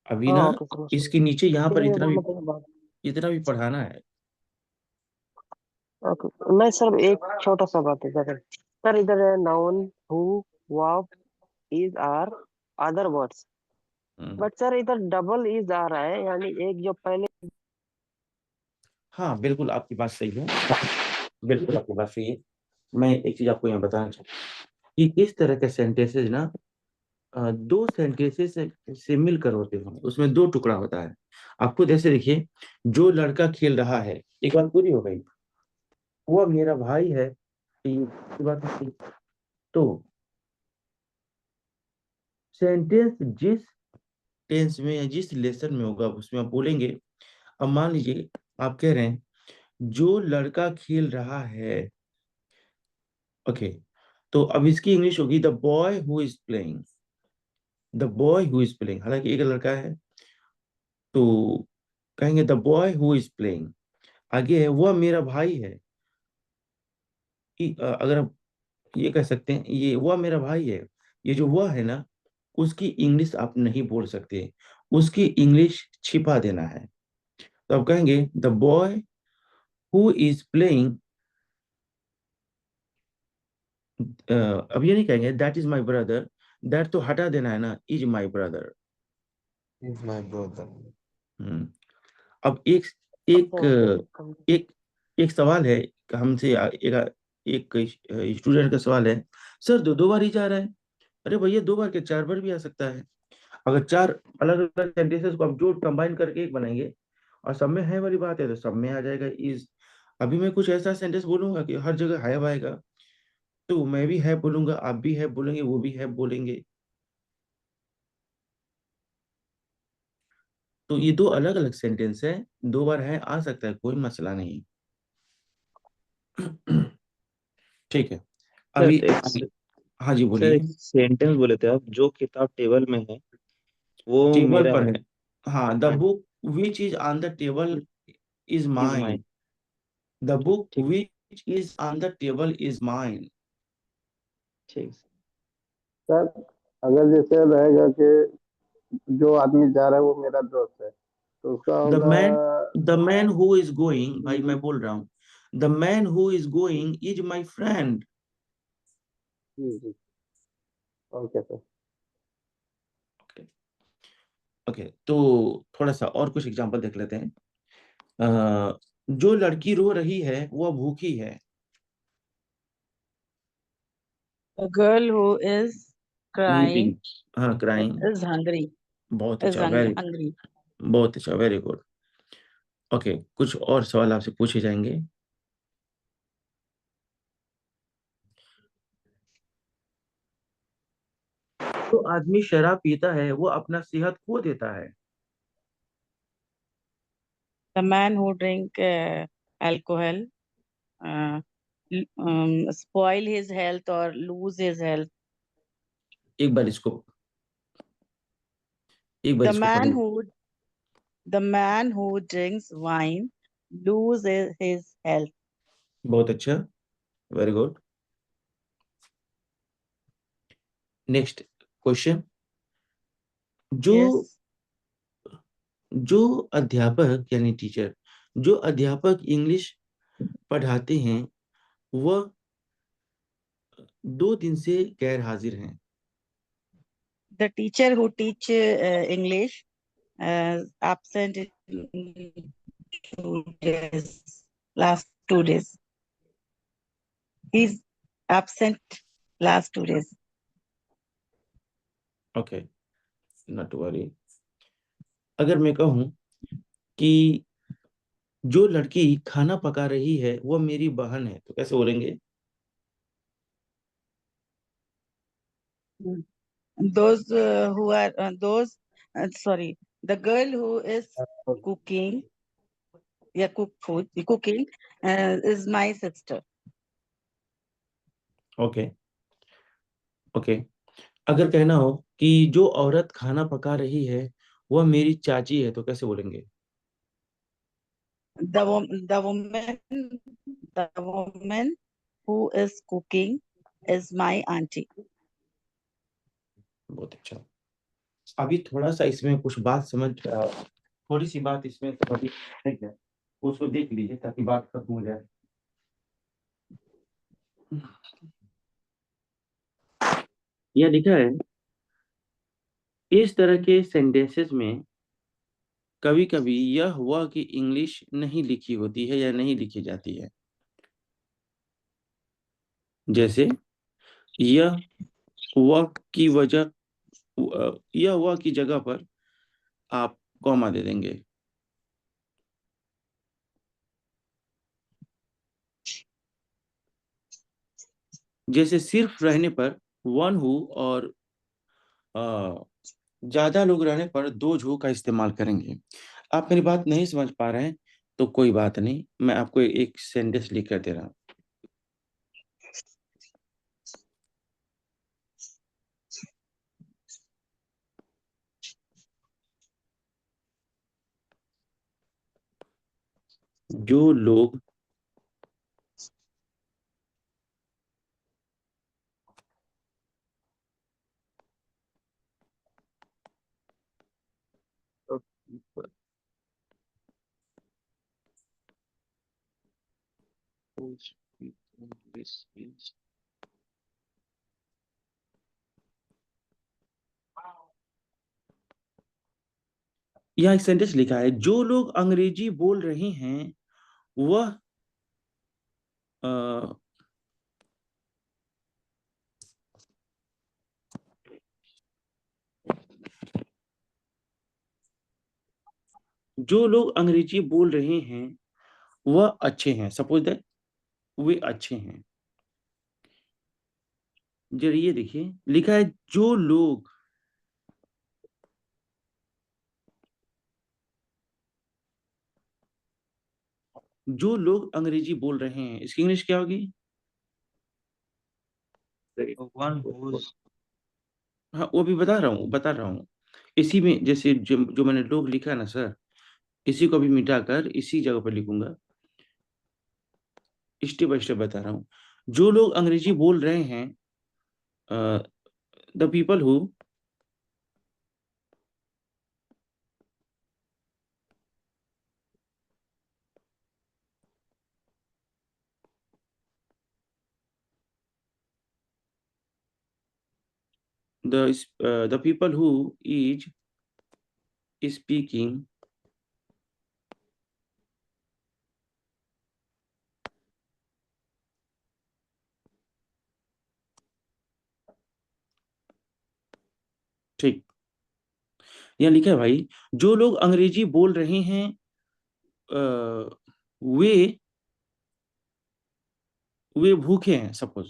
अभी हाँ ना ओके समझ इसके नीचे यहाँ ठीक पर है मैं बोलना था बात। इतना भी पढ़ाना है। ओके मैं सर एक छोटा सा बात है सर इधर है noun who verb is are other words hmm, but sir इधर डबल इज आ रहा है यानी एक जो पहले हाँ बिल्कुल आपकी बात सही है। बिल्कुल आपकी बात सही है। मैं एक चीज आपको यहाँ बताना चाहता हूँ कि इस तरह के सेंटेंसेस ना दो सेंटेंसेस से मिलकर होते हैं, उसमें दो टुकड़ा होता है। आप खुद ऐसे देखिए, जो लड़का खेल रहा है, एक बात पूरी हो गई, वो मेरा भाई है, ये बात नहीं। तो सेंटेंस जिस टेंस में या जिस लेसन में होगा उसमें आप बोलेंगे। अब मान लीजिए आप कह रहे हैं जो लड़का खेल रहा है, ओके, तो अब इसकी इंग्लिश होगी the boy who is playing. The boy who is playing, हालांकि एक लड़का है तो कहेंगे the boy who is playing. आगे है वह मेरा भाई है। अगर आप ये कह सकते हैं ये वह मेरा भाई है, ये जो वह है ना, उसकी इंग्लिश आप नहीं बोल सकते, उसकी इंग्लिश छिपा देना है। तो आप कहेंगे the boy who is playing. अब ये नहीं कहेंगे that is my brother, that तो हटा देना है ना, is my brother. Is my brother. अब एक एक ओके एक एक सवाल है हमसे, एक स्टूडेंट का सवाल है, सर दो दो बार ही जा रहा है। अरे भैया दो बार के चार बार भी आ सकता है। अगर चार अलग अलग सेंटेंसेस को आप जोड़ कंबाइन करके एक बनाएंगे और सब में है वाली बात है तो सब में आ जाएगा इज। अभी मैं कुछ ऐसा सेंटेंस बोलूंगा कि हर जगह है आएगा, तो मैं भी है बोलूंगा, आप भी है बोलेंगे, वो भी है बोलेंगे। तो ये दो अलग अलग सेंटेंस है, दो बार है आ सकता है, कोई मसला नहीं। ठीक है। सर अभी एक हाँ जी सर बोलिए। एक सेंटेंस बोले थे आप, जो किताब टेबल में है वो टेबल मेरा पर है। है। हाँ, the book which is on the table is is mine. Mine. The book ठीक। Which is on the table is mine. ठीक। सर अगर जैसे रहेगा कि जो आदमी जा रहा है वो मेरा दोस्त है तो उसका द होगा। Man the man who is going, भाई जी मैं बोल रहा हूँ, the man who is going is my friend. जी ओके सर। ओके, तो थोड़ा सा और कुछ एग्जांपल देख लेते हैं। जो लड़की रो रही है वह भूखी है। A girl who is weeping, crying हाँ क्राइंग। is hungry. बहुत Is अच्छा, वेरी, hungry. बहुत अच्छा, वेरी गुड। ओके, कुछ और सवाल आपसे पूछे जाएंगे। जो आदमी शराब पीता है वो अपना सेहत खो देता है। The man who drink alcohol uh, spoil his health or lose his health. एक बार इसको, एक बार The इसको man पढ़िए। who the man who drinks wine loses his health. बहुत अच्छा, वेरी गुड। Next question. जो Yes. जो अध्यापक यानी टीचर, जो अध्यापक इंग्लिश पढ़ाते हैं वह 2 दिन से गैर हाजिर हैं। The teacher who teach English absent in 2 days, last 2 days. He's absent last 2 days. Okay, not worry. अगर मैं कहूं कि जो लड़की खाना पका रही है वो मेरी बहन है, तो कैसे बोलेंगे? Those who are sorry, the girl who is cooking, cooking is my sister. Okay okay. अगर कहना हो कि जो औरत खाना पका रही है वह मेरी चाची है तो कैसे बोलेंगे? The woman who is cooking is my auntie. बहुत अच्छा। अभी थोड़ा सा इसमें कुछ बात थोड़ी सी बात इसमें तो अभी है क्या, उसको देख लीजिए ताकि बात खत्म हो जाए। यह लिखा है इस तरह के सेंटेंसेस में कभी कभी यह हुआ कि इंग्लिश नहीं लिखी होती है या नहीं लिखी जाती है। जैसे यह हुआ की वजह यह हुआ की जगह पर आप कॉमा दे देंगे। जैसे सिर्फ रहने पर वन हु और ज्यादा लोग रहने पर दोज हु का इस्तेमाल करेंगे। आप मेरी बात नहीं समझ पा रहे हैं तो कोई बात नहीं, मैं आपको एक सेंटेंस लिख कर दे रहा हूं। जो लोग यहाँ एक सेंटेंस लिखा है, जो लोग अंग्रेजी बोल रहे हैं वह अ, जो लोग अंग्रेजी बोल रहे हैं वह अच्छे हैं। सपोज दैट वे अच्छे हैं। जरा ये देखिए लिखा है जो लोग अंग्रेजी बोल रहे हैं, इसकी इंग्लिश क्या होगी? वन हुज हाँ वो भी बता रहा हूँ। इसी में जैसे जो मैंने लोग लिखा है ना सर, इसी को भी मिटाकर इसी जगह पर लिखूंगा। स्टेप बाय स्टेप बता रहा हूँ। जो लोग अंग्रेजी बोल रहे हैं, the people who the people who is speaking ठीक। यहाँ लिखा है भाई, जो लोग अंग्रेजी बोल रहे हैं वे भूखे हैं। सपोज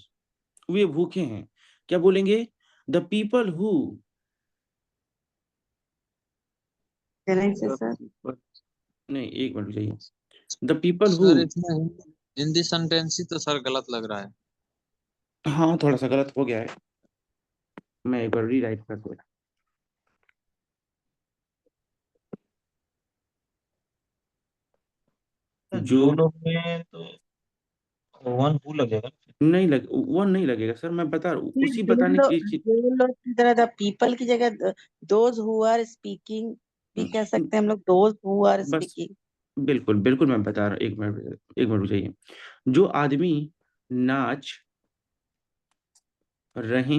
वे भूखे हैं, क्या बोलेंगे? The people who Can I say, sir? नहीं, एक मिनट चाहिए। द पीपल हु, सर इसमें हिंदी सेंटेंस ही तो सर गलत लग रहा है। हाँ थोड़ा सा गलत हो गया है, मैं एक बार रीराइट कर दूँ। जो लोग में तो वन हु लगेगा। नहीं लग वन नहीं लगेगा सर, मैं बता रहा हूँ, नहीं, उसी बताने के लिए जो लोग की तरह द पीपल की जगह दोज हु आर स्पीकिंग भी कह सकते हैं हम लोग, दोज हु आर बस स्पीकिंग। बिल्कुल बिल्कुल मैं बता रहा हूँ, एक मिनट चाहिए। जो आदमी नाच रहे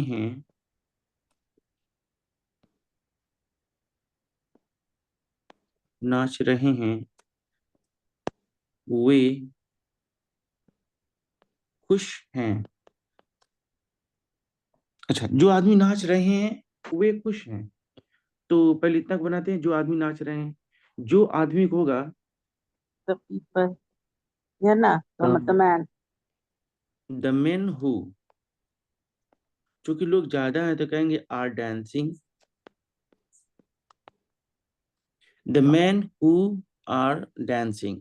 हैं वे खुश हैं। अच्छा, जो आदमी नाच रहे हैं वे खुश हैं, तो पहले इतना बनाते हैं, जो आदमी नाच रहे हैं, जो आदमी को होगा द पीपल, या ना तो मतलब मैन। द मेन हु चूंकि लोग ज्यादा हैं तो कहेंगे are dancing. The man who are dancing,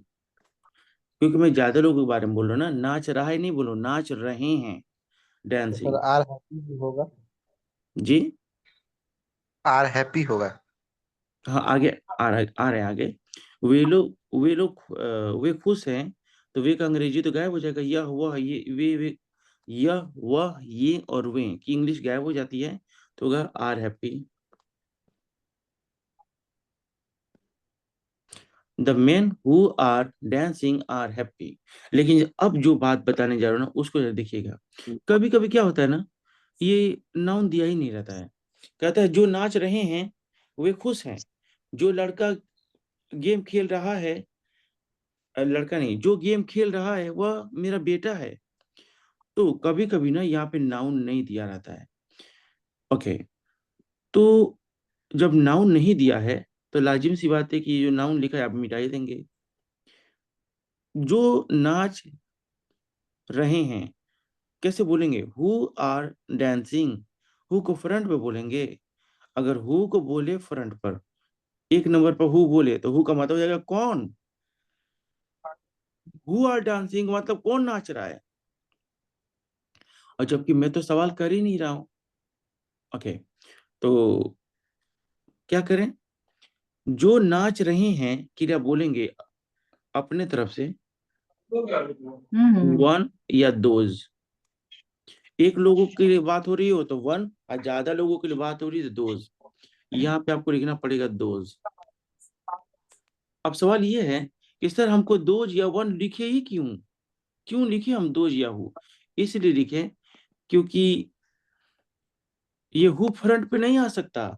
क्योंकि मैं ज्यादा लोगों के बारे में बोल रहा हूँ ना, नाच रहा है नहीं बोलो, नाच रहे हैं तो डांसिंग। सर आर हैप्पी भी होगा, जी आर हैप्पी होगा। हाँ, आगे आ रहे हैं आगे। वे खुश हैं, तो वे का अंग्रेजी तो गायब हो जाएगा, यह वह ये वे यह वह ये और वे की इंग्लिश गायब हो जाती है, तो होगा are happy. The men who are dancing are happy. लेकिन अब जो बात बताने जा रहा हूँ ना, उसको जरा देखिएगा। कभी कभी क्या होता है ना, ये नाउन दिया ही नहीं रहता है, कहता है जो नाच रहे हैं वे खुश हैं, जो लड़का गेम खेल रहा है, लड़का नहीं, जो गेम खेल रहा है वह मेरा बेटा है। तो कभी कभी ना यहाँ पे नाउन नहीं दिया रहता है। ओके, तो जब नाउन नहीं दिया है तो लाजिम सी बात है कि जो नाउन लिखा है आप मिटा ही देंगे। जो नाच रहे हैं कैसे बोलेंगे, हु आर डांसिंग, हु को फ्रंट पे बोलेंगे। अगर हु को बोले फ्रंट पर, एक नंबर पर हु बोले, तो हु का मतलब हो जाएगा कौन। हु आर डांसिंग मतलब कौन नाच रहा है, और जबकि मैं तो सवाल कर ही नहीं रहा हूं। ओके, तो क्या करें, जो नाच रहे हैं क्रिया बोलेंगे अपने तरफ से, वन या दोज। एक लोगों के लिए बात हो रही हो तो वन, और ज्यादा लोगों के लिए बात हो रही है तो दोज। यहाँ पे आपको लिखना पड़ेगा दोज। अब सवाल ये है कि सर हमको दोज या वन लिखे ही क्यों, क्यों लिखे हम दोज या हु। इसलिए लिखे क्योंकि ये हु फ्रंट पे नहीं आ सकता,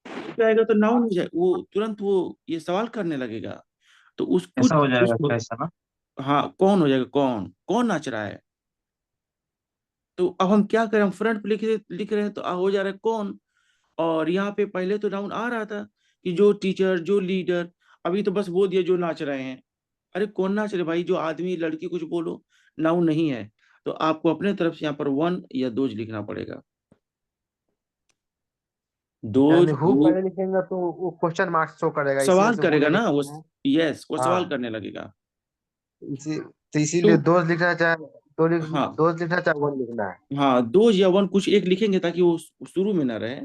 पे आएगा तो नाउन हो जाए, वो तुरंत वो ये सवाल करने लगेगा, तो उसको ऐसा हो जाएगा उसको कैसा ना। हाँ कौन हो जाएगा, कौन कौन नाच रहा है। तो अब हम क्या करें, हम फ्रंट पे लिख रहे हैं तो हो जा रहा है कौन। और यहाँ पे पहले तो नाउन आ रहा था कि जो टीचर जो लीडर, अभी तो बस वो दिया जो नाच रहे हैं। अरे कौन नाच रहे भाई, जो आदमी लड़की कुछ बोलो, नाउन नहीं है। तो आपको अपने तरफ से यहाँ पर वन या दोज लिखना पड़ेगा। दोज यानी हु हु पहले लिखेंगे तो वो क्वेश्चन मार्क शो करेगा, इसी वजह सवाल से हु करेगा नहीं ना वो, लिखना है। यस वो सवाल हाँ, करने लगेगा। इसी तो इसीलिए तो दोस्त लिखना चाहे हाँ, दोस्त लिखना चाहे वन लिखना है। हाँ दोज या वन कुछ एक लिखेंगे ताकि वो शुरू में ना रहे।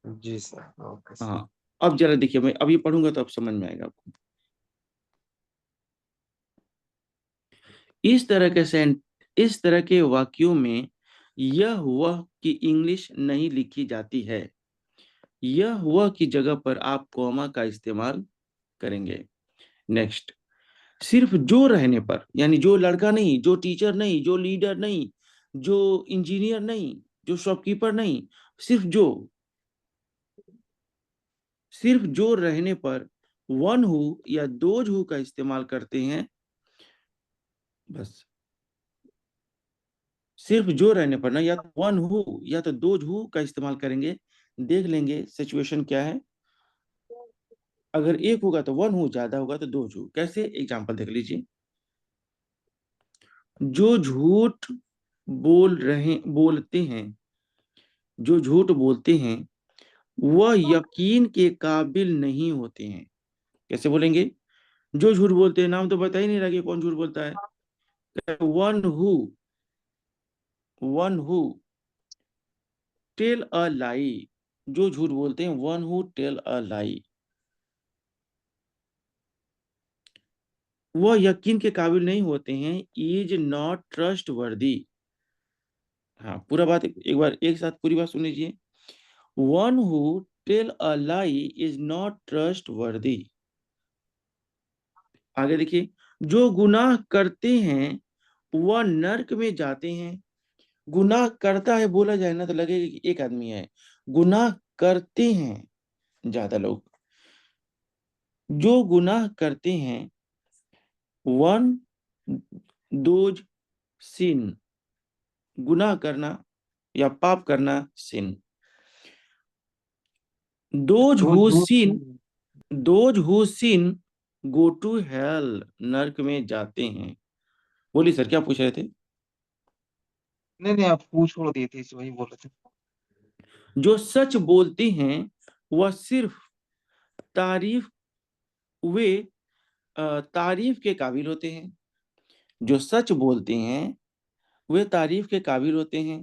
जी सर, ओके सर। हाँ, अब जरा देखिए, मैं अभी पढ़ूंगा तो अब समझ में आएगा आपको। इस तरह के वाक्यों में यह वह की इंग्लिश नहीं लिखी जाती है। यह वह की जगह पर आप कॉमा का इस्तेमाल करेंगे। नेक्स्ट, सिर्फ जो रहने पर, यानी जो लड़का नहीं, जो टीचर नहीं, जो लीडर नहीं, जो इंजीनियर नहीं, जो शॉपकीपर नहीं, सिर्फ जो रहने पर वन हु या दोज हु का इस्तेमाल करते हैं। बस सिर्फ जो रहने पर ना, या तो वन हु या तो दोज हु का इस्तेमाल करेंगे। देख लेंगे सिचुएशन क्या है। अगर एक होगा तो वन हु, ज्यादा होगा तो दोज हु। कैसे, एग्जांपल देख लीजिए। जो झूठ बोलते हैं, जो झूठ बोलते हैं वह यकीन के काबिल नहीं होते हैं। कैसे बोलेंगे, जो झूठ बोलते हैं, नाम तो बता ही नहीं रहा कि कौन झूठ बोलता है। वन हु टेल अ लाई, जो झूठ बोलते हैं, वन हु टेल अ लाई, वह यकीन के काबिल नहीं होते हैं। इज नॉट ट्रस्ट वर्दी। हाँ, पूरा बात एक बार एक साथ पूरी बात सुन लीजिए। One who tell a lie is not trustworthy. आगे देखिए, जो गुनाह करते हैं वह नर्क में जाते हैं। गुनाह करता है बोला जाए ना तो लगेगा कि एक आदमी है, गुनाह करते हैं ज्यादा लोग। जो गुनाह करते हैं, वन दोज सिन, गुनाह करना या पाप करना, सिन। दोज तो हु झूठ sin, those who sin go to hell, नर्क में जाते हैं। बोलिए सर क्या पूछ रहे थे। नहीं नहीं, आप पूछ छोड़ दिए थे, इस वही बोल रहे थे। जो सच बोलते हैं वह सिर्फ तारीफ वे तारीफ के काबिल होते हैं। जो सच बोलते हैं वे तारीफ के काबिल होते हैं।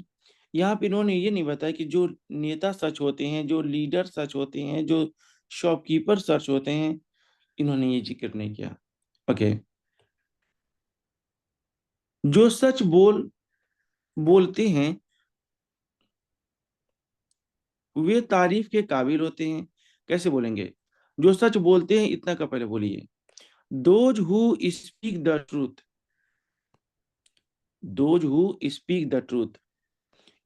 यहाँ पे इन्होंने ये नहीं बताया कि जो नेता सच होते हैं, जो लीडर सच होते हैं, जो शॉपकीपर सच होते हैं, इन्होंने ये जिक्र नहीं किया। ओके, जो सच बोलते हैं वे तारीफ के काबिल होते हैं। कैसे बोलेंगे? जो सच बोलते हैं, इतना का पहले बोलिए। Those who speak the truth, those who speak the truth,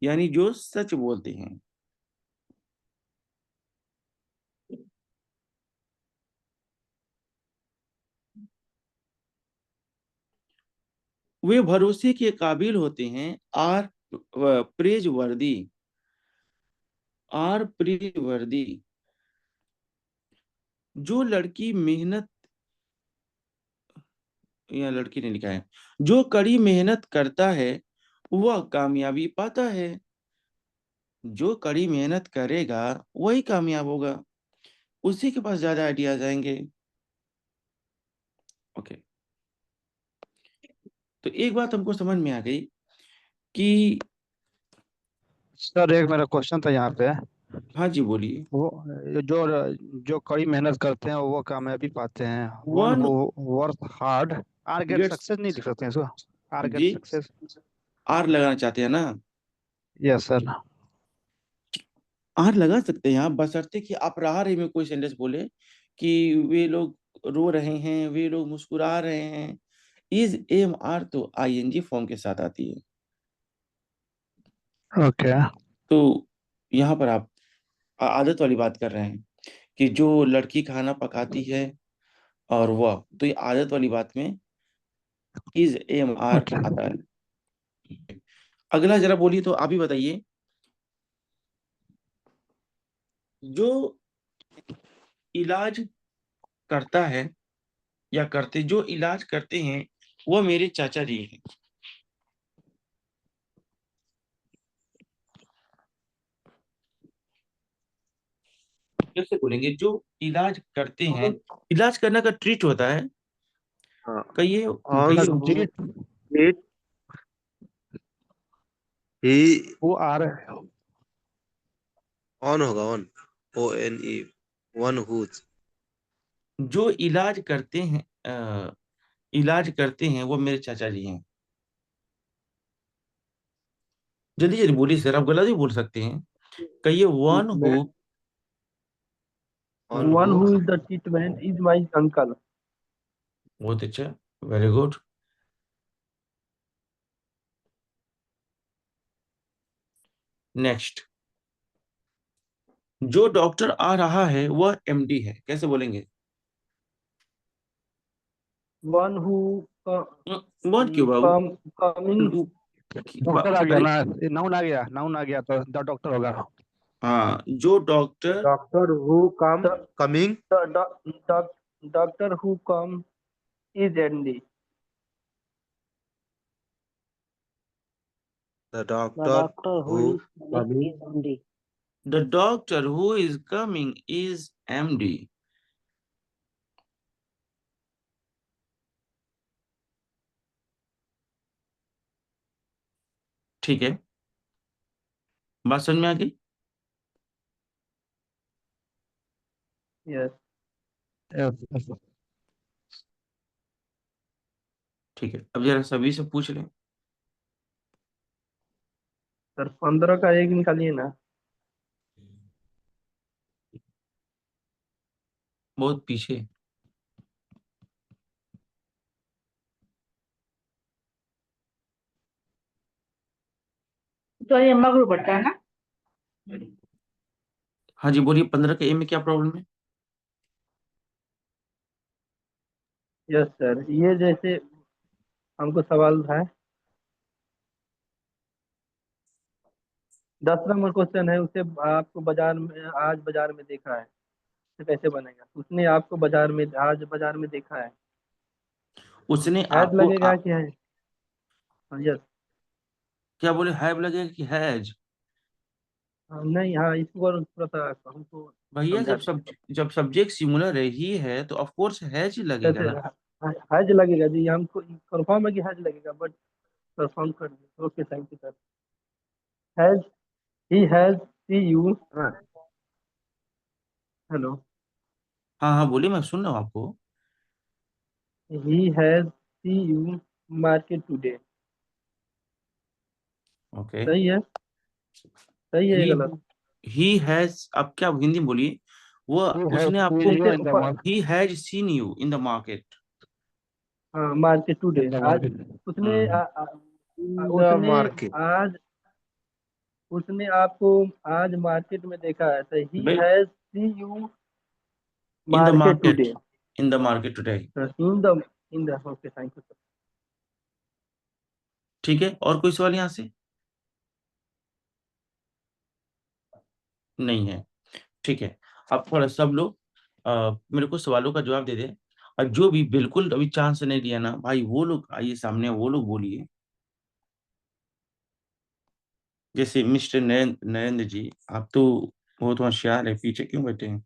यानी जो सच बोलते हैं। वे भरोसे के काबिल होते हैं। आर प्रेज वर्दी, आर प्रेज वर्दी। जो लड़की मेहनत, या लड़की ने लिखा है, जो कड़ी मेहनत करता है वह कामयाबी पाता है। जो कड़ी मेहनत करेगा वही कामयाब होगा, उसी के पास ज्यादा आइडियाज आएंगे। ओके, तो एक बात हमको समझ में आ गई कि सर एक मेरा क्वेश्चन था यहाँ पे। हाँ जी बोलिए। वो जो जो कड़ी मेहनत करते हैं वो कामयाबी पाते हैं। One one who work hard are get gets, success नहीं लिख सकते हैं इसको? आर गेट जी सक्सेस। आर लगाना चाहते हैं ना? Yes sir. आर लगा सकते हैं आप, बशर्ते कि आप राह रही में कोई सेंटेंस बोले कि वे लोग रो रहे हैं, वे लोग मुस्कुरा रहे हैं। इज एम आर तो आईएनजी फॉर्म के साथ आती है। ओके। तो यहाँ पर आप आदत वाली बात कर रहे हैं कि जो लड़की खाना पकाती है और वह, तो ये आदत वाली बात में इज एम आर ओके। आता है। अगला जरा बोलिए, तो आप ही बताइए। जो इलाज करता है या करते, जो इलाज करते हैं वो मेरे चाचा जी हैं। कैसे बोलेंगे? जो इलाज करते हैं, इलाज करना का ट्रीट होता है। हाँ, कहिए ऑन कहिए। जी इट ही वो आर ऑन होगा, ऑन, ONE, वन हुज। जो इलाज करते हैं इलाज करते हैं वो मेरे चाचा जी हैं। जल्दी जल्दी बोलिए सर, आप गलत भी बोल सकते हैं। कहिए one who, on One who, who is the treatment is my uncle. बहुत अच्छा, वेरी गुड। नेक्स्ट, जो डॉक्टर आ रहा है वह एमडी है। कैसे बोलेंगे? One who वन क्यों बाबू? coming डॉक्टर आ गया पहले, ना, नाउन आ गया तो द डॉक्टर होगा। हाँ, जो doctor, doctor who come, the coming, the doctor who come is MD. The The doctor doctor who who is coming coming, is MD. The doctor who is coming is MD. ठीक है, बात समझ में आ गई? Yes. Yes, yes. ठीक है, अब जरा सभी से पूछ लें। सर 15 का एक निकालिए ना। बहुत पीछे। तो ये मगरू पड़ता है ना? हाँ जी बोलिए, 15 के ए में क्या प्रॉब्लम है? यस सर, ये जैसे हमको सवाल है, 10 नंबर क्वेश्चन है, उसे आपको बाजार में आज बाजार में देखा है, तो कैसे बनेगा? उसने आपको बाजार में आज बाजार में देखा है, उसने हैड आपको लगेगा कि है? यस। क्या बोले, हैव लगेगा कि हैज? नहीं, हाँ, इसको और थोड़ा सा हमको भैया समझा दीजिए। जब सब्जेक्ट सिमुलर ही है तो ऑफ कोर्स हैज ही लगेगा कैसे ना। हज लगेगा जी? हमको कंफर्म है कि हज लगेगा, बट कंफर्म कर दीजिए। Okay, thank you sir. Has he has see you. Hello. हाँ हाँ बोलिए, मैं सुन रहा हूँ आपको। He has see you market today. Okay. सही है? सही है या ही गलत? ही हैज, अब क्या हिंदी में बोलिए। वो Who has उसने seen आपको, you in the market? He has seen you in the market. हाँ, मार्केट टुडे। In the आज market. उसने In the उसने market. आज उसने आपको आज मार्केट में देखा है। तो he will has see you in the market market, today. In the market today. In the okay, thank you sir. ठीक है, और कोई सवाल यहाँ से? नहीं है। ठीक है। अब थोड़ा सब लोग मेरे को सवालों का जवाब दे दें। और जो भी बिल्कुल अभी चांस नहीं लिया ना भाई, वो लोग आइए सामने, वो लोग बोलिए। जैसे मिस्टर नरेंद्र जी, आप तो बहुत होशियार है, पीछे क्यों बैठे हैं?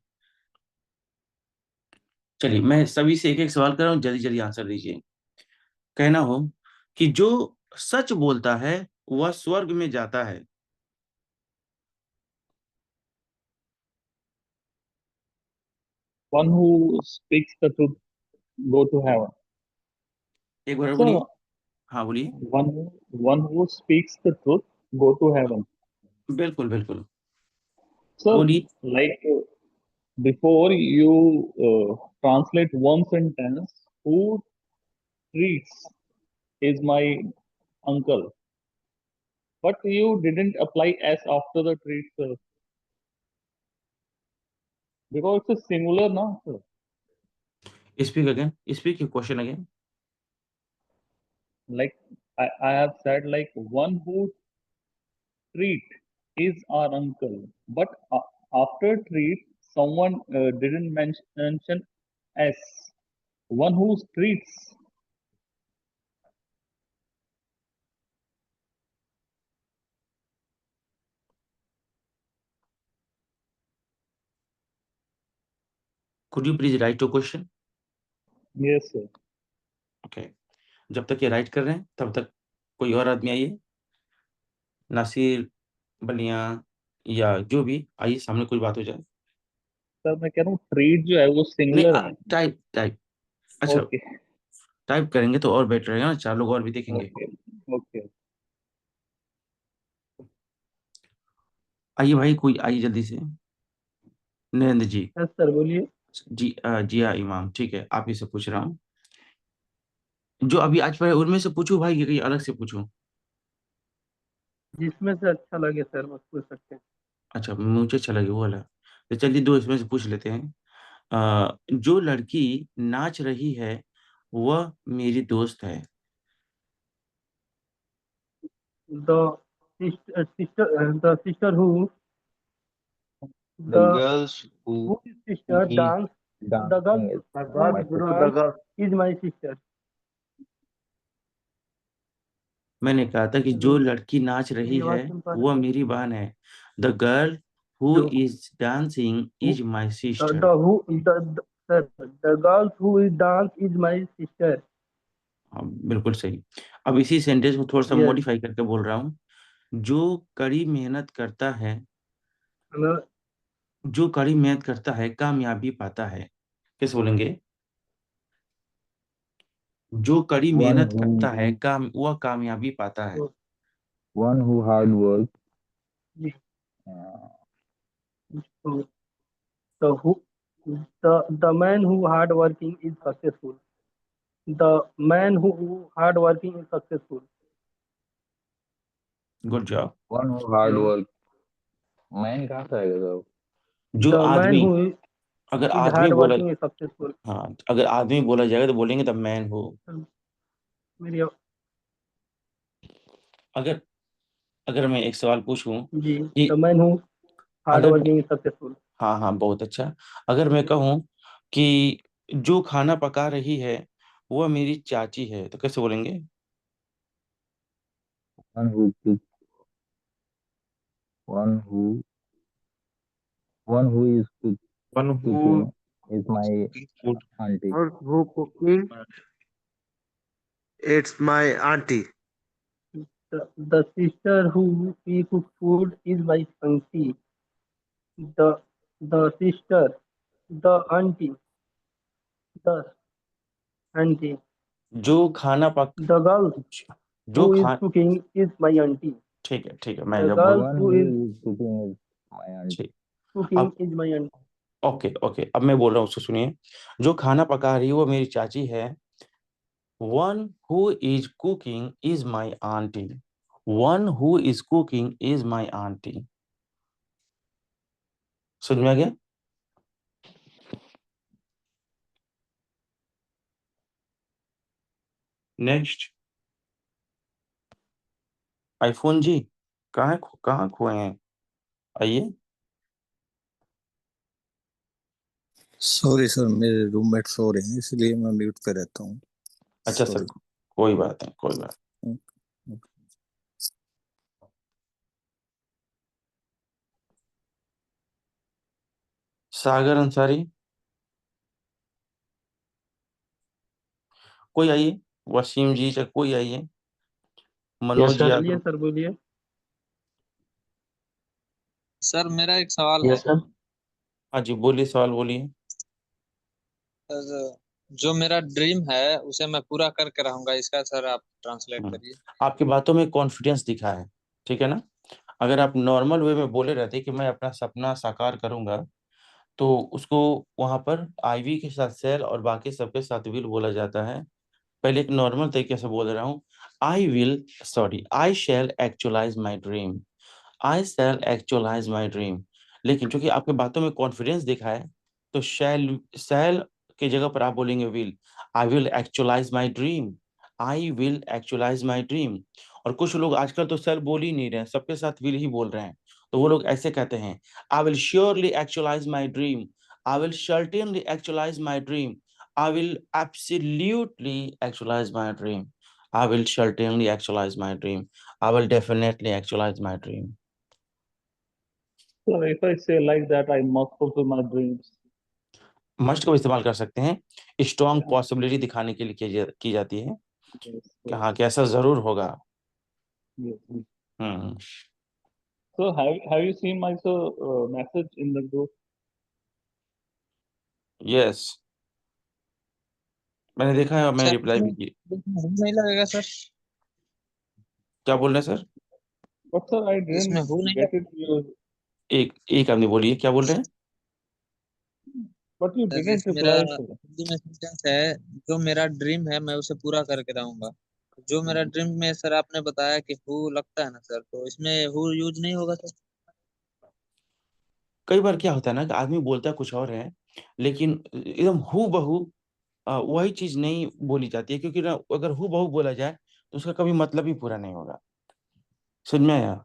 चलिए, मैं सभी से एक एक सवाल कर रहा हूँ, जल्दी जल्दी आंसर दीजिए। कहना हो कि जो सच बोलता है वह स्वर्ग में जाता है। One who speaks the truth go to heaven. एक बार So बोलिए। हाँ बोलिए। one who speaks the truth go to heaven. बिल्कुल बिल्कुल। So बोलिए। like before you translate one sentence, who treats is my uncle, but you didn't apply s after the treats because it's a singular now. Speak again, speak your question again. Like I have said, like one who treat is our uncle, but after treat, someone didn't mention s. One who treats. Could you please right your question? Yes, sir. Okay. जब तक ये राइट कर रहे हैं तब तक कोई और आदमी आइए, नासिर, बलिया, या जो भी आइए सामने, कुछ बात हो जाए। सर मैं कह रहा हूँ ट्रीट जो है वो सिंगुलर नहीं, है। Type type. अच्छा, ओके टाइप करेंगे तो और बेटर रहेगा ना, 4 लोग और भी देखेंगे। Okay okay. आइए भाई, कोई आइए जल्दी से। नरेंद्र जी। यस सर, बोलिए। जी जी हाँ इमाम, ठीक है, आप ही से पूछ रहा हूँ। जो अभी आज पढ़े उनमें से पूछूं भाई, कि कहीं अलग से पूछूं? जिसमें से अच्छा लगे सर, बस पूछ सकते हैं। अच्छा, मुझे अच्छा लगे वो वाला। तो चलिए, 2 इसमें से पूछ लेते हैं। जो लड़की नाच रही है वह मेरी दोस्त है। The sister who The the girls who who sister is dance the girl dancing is The who girl, my sister. the dance girl. is my sister. मैंने कहा था कि जो लड़की नाच रही मेरी है आवाज सुन पा रहे वह हैं? मेरी बहन है। द गर्ल हु जो is dancing who is my the sister. who the sir, the girl who is dance is my sister. हाँ, बिल्कुल सही। अब इसी सेंटेंस को थोड़ा सा Yes. मॉडिफाई करके बोल रहा हूँ। जो कड़ी मेहनत करता है, Hello? जो कड़ी मेहनत करता है कामयाबी पाता है। कैसे बोलेंगे? जो कड़ी One मेहनत करता है who वह कामयाबी पाता है। So, one who hard work. yes. Uh, So, the man who hard working is successful. The man who hard working is successful. Good job. one who hard Hello? work. Man कहाँ से आएगा सर? जो The man आदमी, who अगर is आदमी hard बोला, working is successful. हाँ अगर आदमी बोला जाएगा तो बोलेंगे द मैन हो। मेरी अगर अगर मैं एक सवाल पूछूं जी, कि the man who hard अगर, working is successful. हाँ हाँ बहुत अच्छा। अगर मैं कहूँ कि जो खाना पका रही है वह मेरी चाची है, तो कैसे बोलेंगे? One who cook One who is One who cooking is my food. auntie. Or who cooking? It's my auntie. The sister who he cook food is my auntie. The sister, the auntie, the auntie. जो खाना पक The girl जो who is खा cooking is my auntie. ठीक है मैं The जब girl बोल One who who is is cooking is my auntie. ठीक cooking अब is my auntie. ओके अब मैं बोल रहा हूँ उसको सुनिए। जो खाना पका रही है वो मेरी चाची है। One who is cooking is my aunty. One who is cooking is my aunty. समझ में आ गया? नेक्स्ट आईफोन जी कहाँ खोए हैं? आइए। सॉरी सर, मेरे रूममेट सो रहे हैं इसलिए मैं म्यूट पे रहता हूँ। अच्छा सर, सॉरी। कोई बात नहीं कोई बात। सागर अंसारी कोई आइए। वसीम जी चाहे कोई आइए। मनोज जी बोलिए आकर। सर, बोलिए। सर मेरा एक सवाल है। सर हाँ जी बोलिए, सवाल बोलिए। सर जो मेरा ड्रीम है उसे मैं पूरा करके रहूंगा, इसका सर आप ट्रांसलेट करिए। आपकी बातों में कॉन्फिडेंस दिखा है, ठीक है ना? अगर आप नॉर्मल वे में बोले रहते कि मैं अपना सपना साकार करूंगा, तो उसको वहां पर आईवी के साथ सेल और बाकी सबके साथ विल बोला जाता है। पहले एक नॉर्मल तरीके से बोल रहा हूँ। I shall actualise my dream. I shall actualise my dream. लेकिन चूंकि आपके बातों में कॉन्फिडेंस दिखा है, तो शैल की जगह पर आप बोलेंगे will. I will actualise my dream. I will actualise my dream. और कुछ लोग आजकल तो शैल बोल ही नहीं रहे हैं, सबके साथ विल ही बोल रहे हैं। तो वो लोग ऐसे कहते हैं, I will surely actualise my dream. I will certainly actualise my dream. I will absolutely actualise my dream. I will certainly actualise my dream. I will definitely actualise my dream. So if I say like that, I must fulfill my dreams. Must को इस्तेमाल कर सकते हैं, स्ट्रॉन्ग पॉसिबिलिटी दिखाने के लिए की जाती है Yes, कि हाँ कि ऐसा जरूर होगा। yes. Hmm. So have you seen my message in the group? Yes, मैंने देखा है और मैंने सर रिप्लाई भी इसमें की। नहीं लगेगा सर? क्या बोल रहे हैं सर? But sir, I इसमें didn't हु नहीं get लगेगा? it. एक आदमी बोलिए, क्या बोल रहे हैं? But you सर didn't जैसे मेरा reply, sir. हिंदी में सेंटेंस है, जो मेरा ड्रीम है मैं उसे पूरा करके रहूंगा। जो मेरा ड्रीम में सर आपने बताया कि हु लगता है ना सर, तो इसमें हु यूज नहीं होगा सर? कई बार क्या होता है ना कि आदमी बोलता है कुछ और है, लेकिन एकदम हु बहू वही चीज नहीं बोली जाती है, क्योंकि ना अगर हु बहू बोला जाए तो उसका कभी मतलब ही पूरा नहीं होगा। समझ में आया?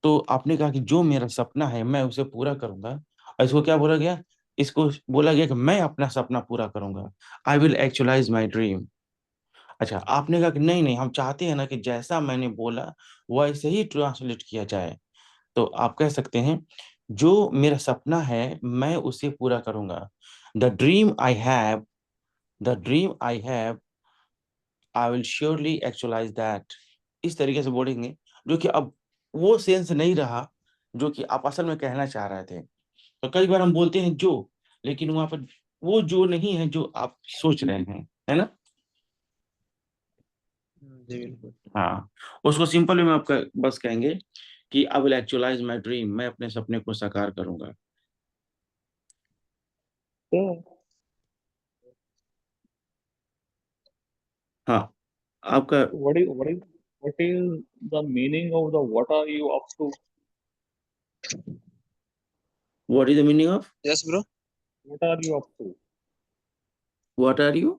तो आपने कहा कि जो मेरा सपना है मैं उसे पूरा करूंगा, और इसको क्या बोला गया? इसको बोला गया कि मैं अपना सपना पूरा करूंगा। I will actualise my dream. अच्छा, आपने कहा कि नहीं नहीं, हम चाहते हैं ना कि जैसा मैंने बोला वैसे ही ट्रांसलेट किया जाए। तो आप कह सकते हैं, जो मेरा सपना है मैं उसे पूरा करूंगा। The dream I have I will surely actualise that. इस तरीके से बोलेंगे, जो कि अब वो सेंस नहीं रहा जो कि आप असल में कहना चाह रहे थे। तो कई बार हम बोलते हैं जो, लेकिन वहां पर वो जो नहीं है जो आप सोच रहे हैं, है ना? जी बिल्कुल। हाँ, उसको सिंपल वे में आपका बस कहेंगे कि I will actualise my dream. मैं अपने सपने को साकार करूंगा। Yeah. हाँ, आपका What is the meaning of the what are you up to? What is the meaning of yes bro. What are you up to? What are you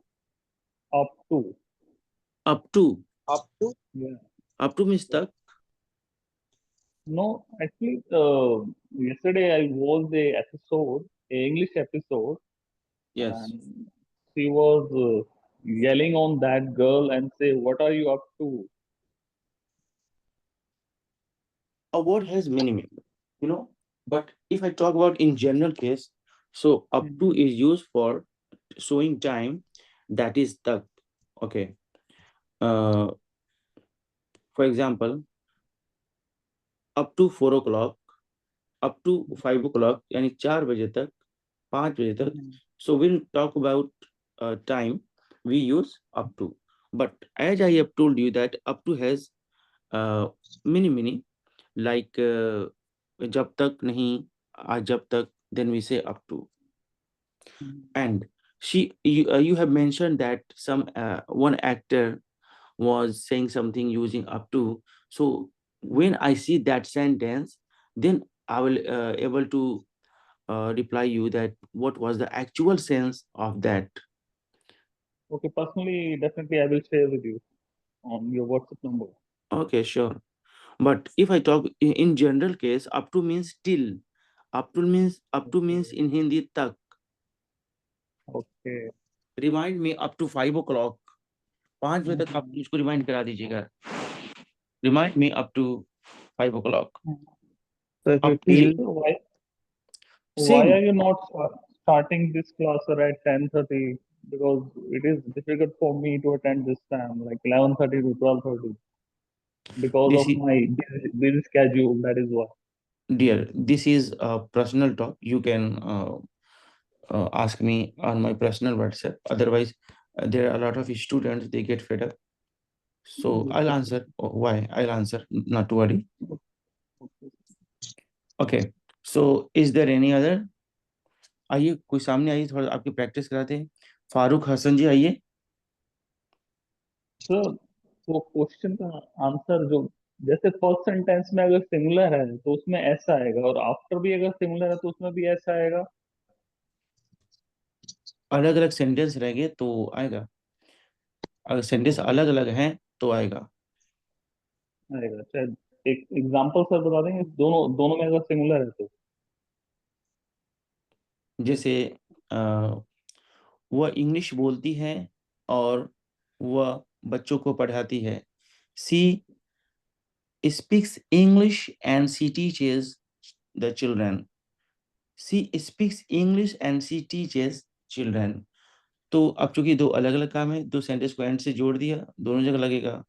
Up to. Up to? Up to? Yeah. Up to means तक। No, actually, yesterday I watched a English episode, yes, and she was yelling on that girl and say, "What are you up to?" a word has many meanings, you know. But if I talk about in general case, so up to is used for showing time, that is tak. Okay. For example, up to 4 o'clock, up to 5 o'clock, यानी 4 बजे तक, 5 बजे तक. So when we talk about time, we use up to. But as I have told you that up to has many meaning, like जब तक नहीं, आज जब तक, then we say up to. And you have mentioned that some one actor was saying something using up to. So when I see that sentence, then I will able to reply you that what was the actual sense of that. Okay, personally, definitely I will share with you on your WhatsApp number. Okay, sure. But if I talk in general case, up to means till. Up to means in Hindi tak. Okay. Remind me up to 5 o'clock. 5 बजे तक आप मुझको रिमाइंड करा दीजिएगा. Remind me up to 5 o'clock. So if you Up till till, So why same. are you not starting this class at 10:30? Because it is difficult for me to attend this time, like 11:30 to 12:30, because This of is, my busy schedule. That is why. dear, this is a personal talk. You can ask me on my personal WhatsApp. Otherwise, there are a lot of students, they get fed up. So I'll answer. Why? I'll answer. Not to worry. Okay. So is there any other? आइए कोई सामने आइए, थोड़ा आपकी प्रैक्टिस कराते हैं. फारूक हसन जी आइए. सर वो क्वेश्चन का आंसर जो जैसे फर्स्ट सेंटेंस में अगर सिमिलर है तो उसमें ऐसा आएगा, और आफ्टर भी अगर सिमिलर है तो उसमें भी ऐसा आएगा. अलग अलग सेंटेंस रहेंगे तो आएगा. अगर सेंटेंस अलग अलग हैं तो आएगा. आएगा. शायद एक एग्जांपल सर बता देंगे, दोनों दोनों में अगर सिमिलर है तो. जैसे वह इंग्लिश बोलती है और वह बच्चों को पढ़ाती है. सी speaks English and she teaches the children. She speaks English and she teaches children. तो अब चूंकि दो अलग अलग काम है, दो सेंटेंस को एंड से जोड़ दिया, दोनों जगह लगेगा.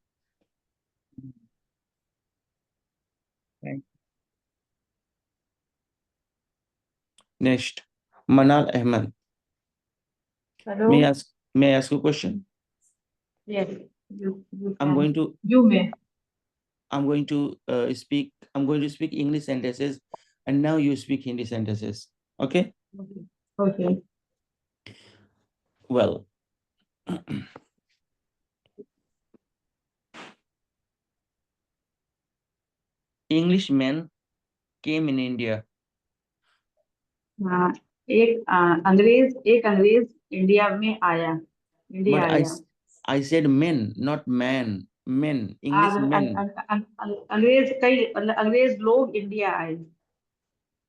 नेक्स्ट, मनाल Ahmad. Hello. May I ask you a question? Yes, you I'm can. going to You may. I'm going to speak English sentences, and now you speak Hindi sentences. Okay? Okay. Well, Englishmen came in India. हाँ, एक अंग्रेज इंडिया में आया. इंडिया But आया. I said men, not man. Men, English men. अंग्रेज लोग इंडिया आए.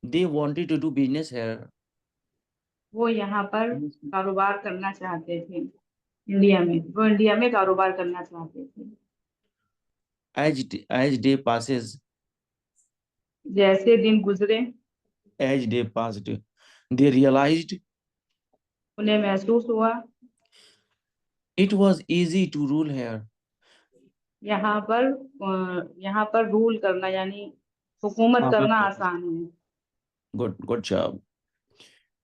They wanted to do business here. वो यहाँ पर कारोबार करना चाहते थे. इंडिया में, वो इंडिया में कारोबार करना चाहते थे. As day passes, जैसे दिन गुजरे, as day passed, they realized उन्हें महसूस हुआ it was easy to rule here. यहाँ पर रूल करना यानी हुकूमत करना आसान है. Good job.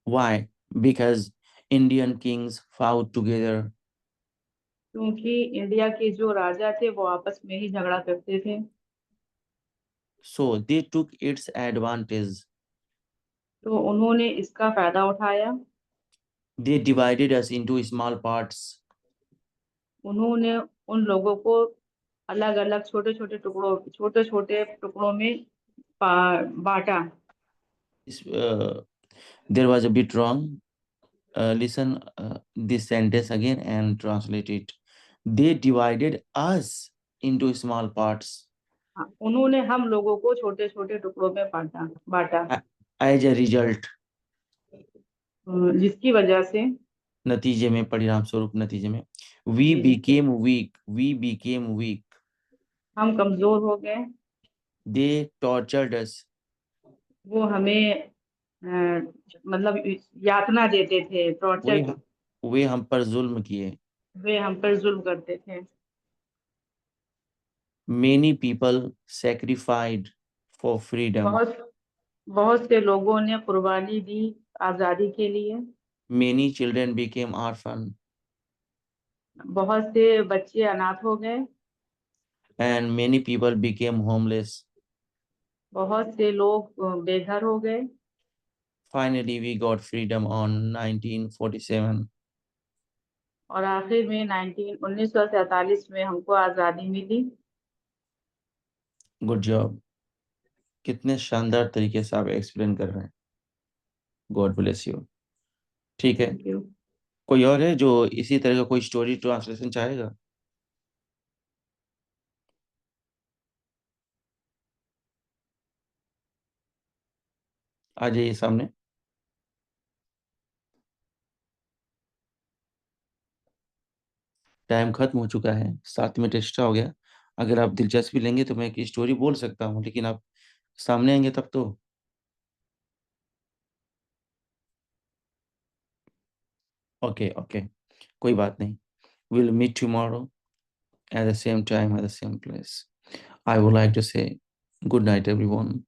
Why? Because Indian kings fought together. क्योंकि इंडिया के जो राजा थे वो आपस में ही झगड़ा करते थे. So they took its advantage. तो उन्होंने इसका फायदा उठाया. They divided us into small parts. उन्होंने उन लोगों को अलग अलग छोटे छोटे टुकड़ों में बांटा. There was a bit wrong. Listen this sentence again and translate it. They divided us into small parts. उन्होंने हम लोगों को छोटे छोटे टुकड़ों में बांटा. As a result, जिसकी वजह से, नतीजे में, परिणाम स्वरूप नतीजे में, we became weak. हम कमजोर हो गए. They tortured us. वो हमें मतलब यातना देते थे, वे टॉर्चर, वे हम पर जुल्म किए. वे हम पर जुल्म करते थे. Many people sacrificed for freedom. बहुत से लोगों ने कुर्बानी दी आजादी के लिए. Many children became orphan. बहुत से बच्चे अनाथ हो गए. And many people became homeless. बहुत से लोग बेघर हो गए. Finally, we got freedom on 1947. और आखिर में 1947 में हमको आजादी मिली. Good job. कितने शानदार तरीके से आप एक्सप्लेन कर रहे हैं. God bless you. ठीक है. Thank you. कोई और है जो इसी तरह का कोई स्टोरी ट्रांसलेशन चाहेगा? आ जाइए सामने. टाइम खत्म हो चुका है, 7 मिनट एक्स्ट्रा हो गया. अगर आप दिलचस्पी लेंगे तो मैं एक स्टोरी बोल सकता हूँ, लेकिन आप सामने आएंगे तब तो. ओके, कोई बात नहीं. We'll meet tomorrow at the same time at the same place. I would like to say good night everyone.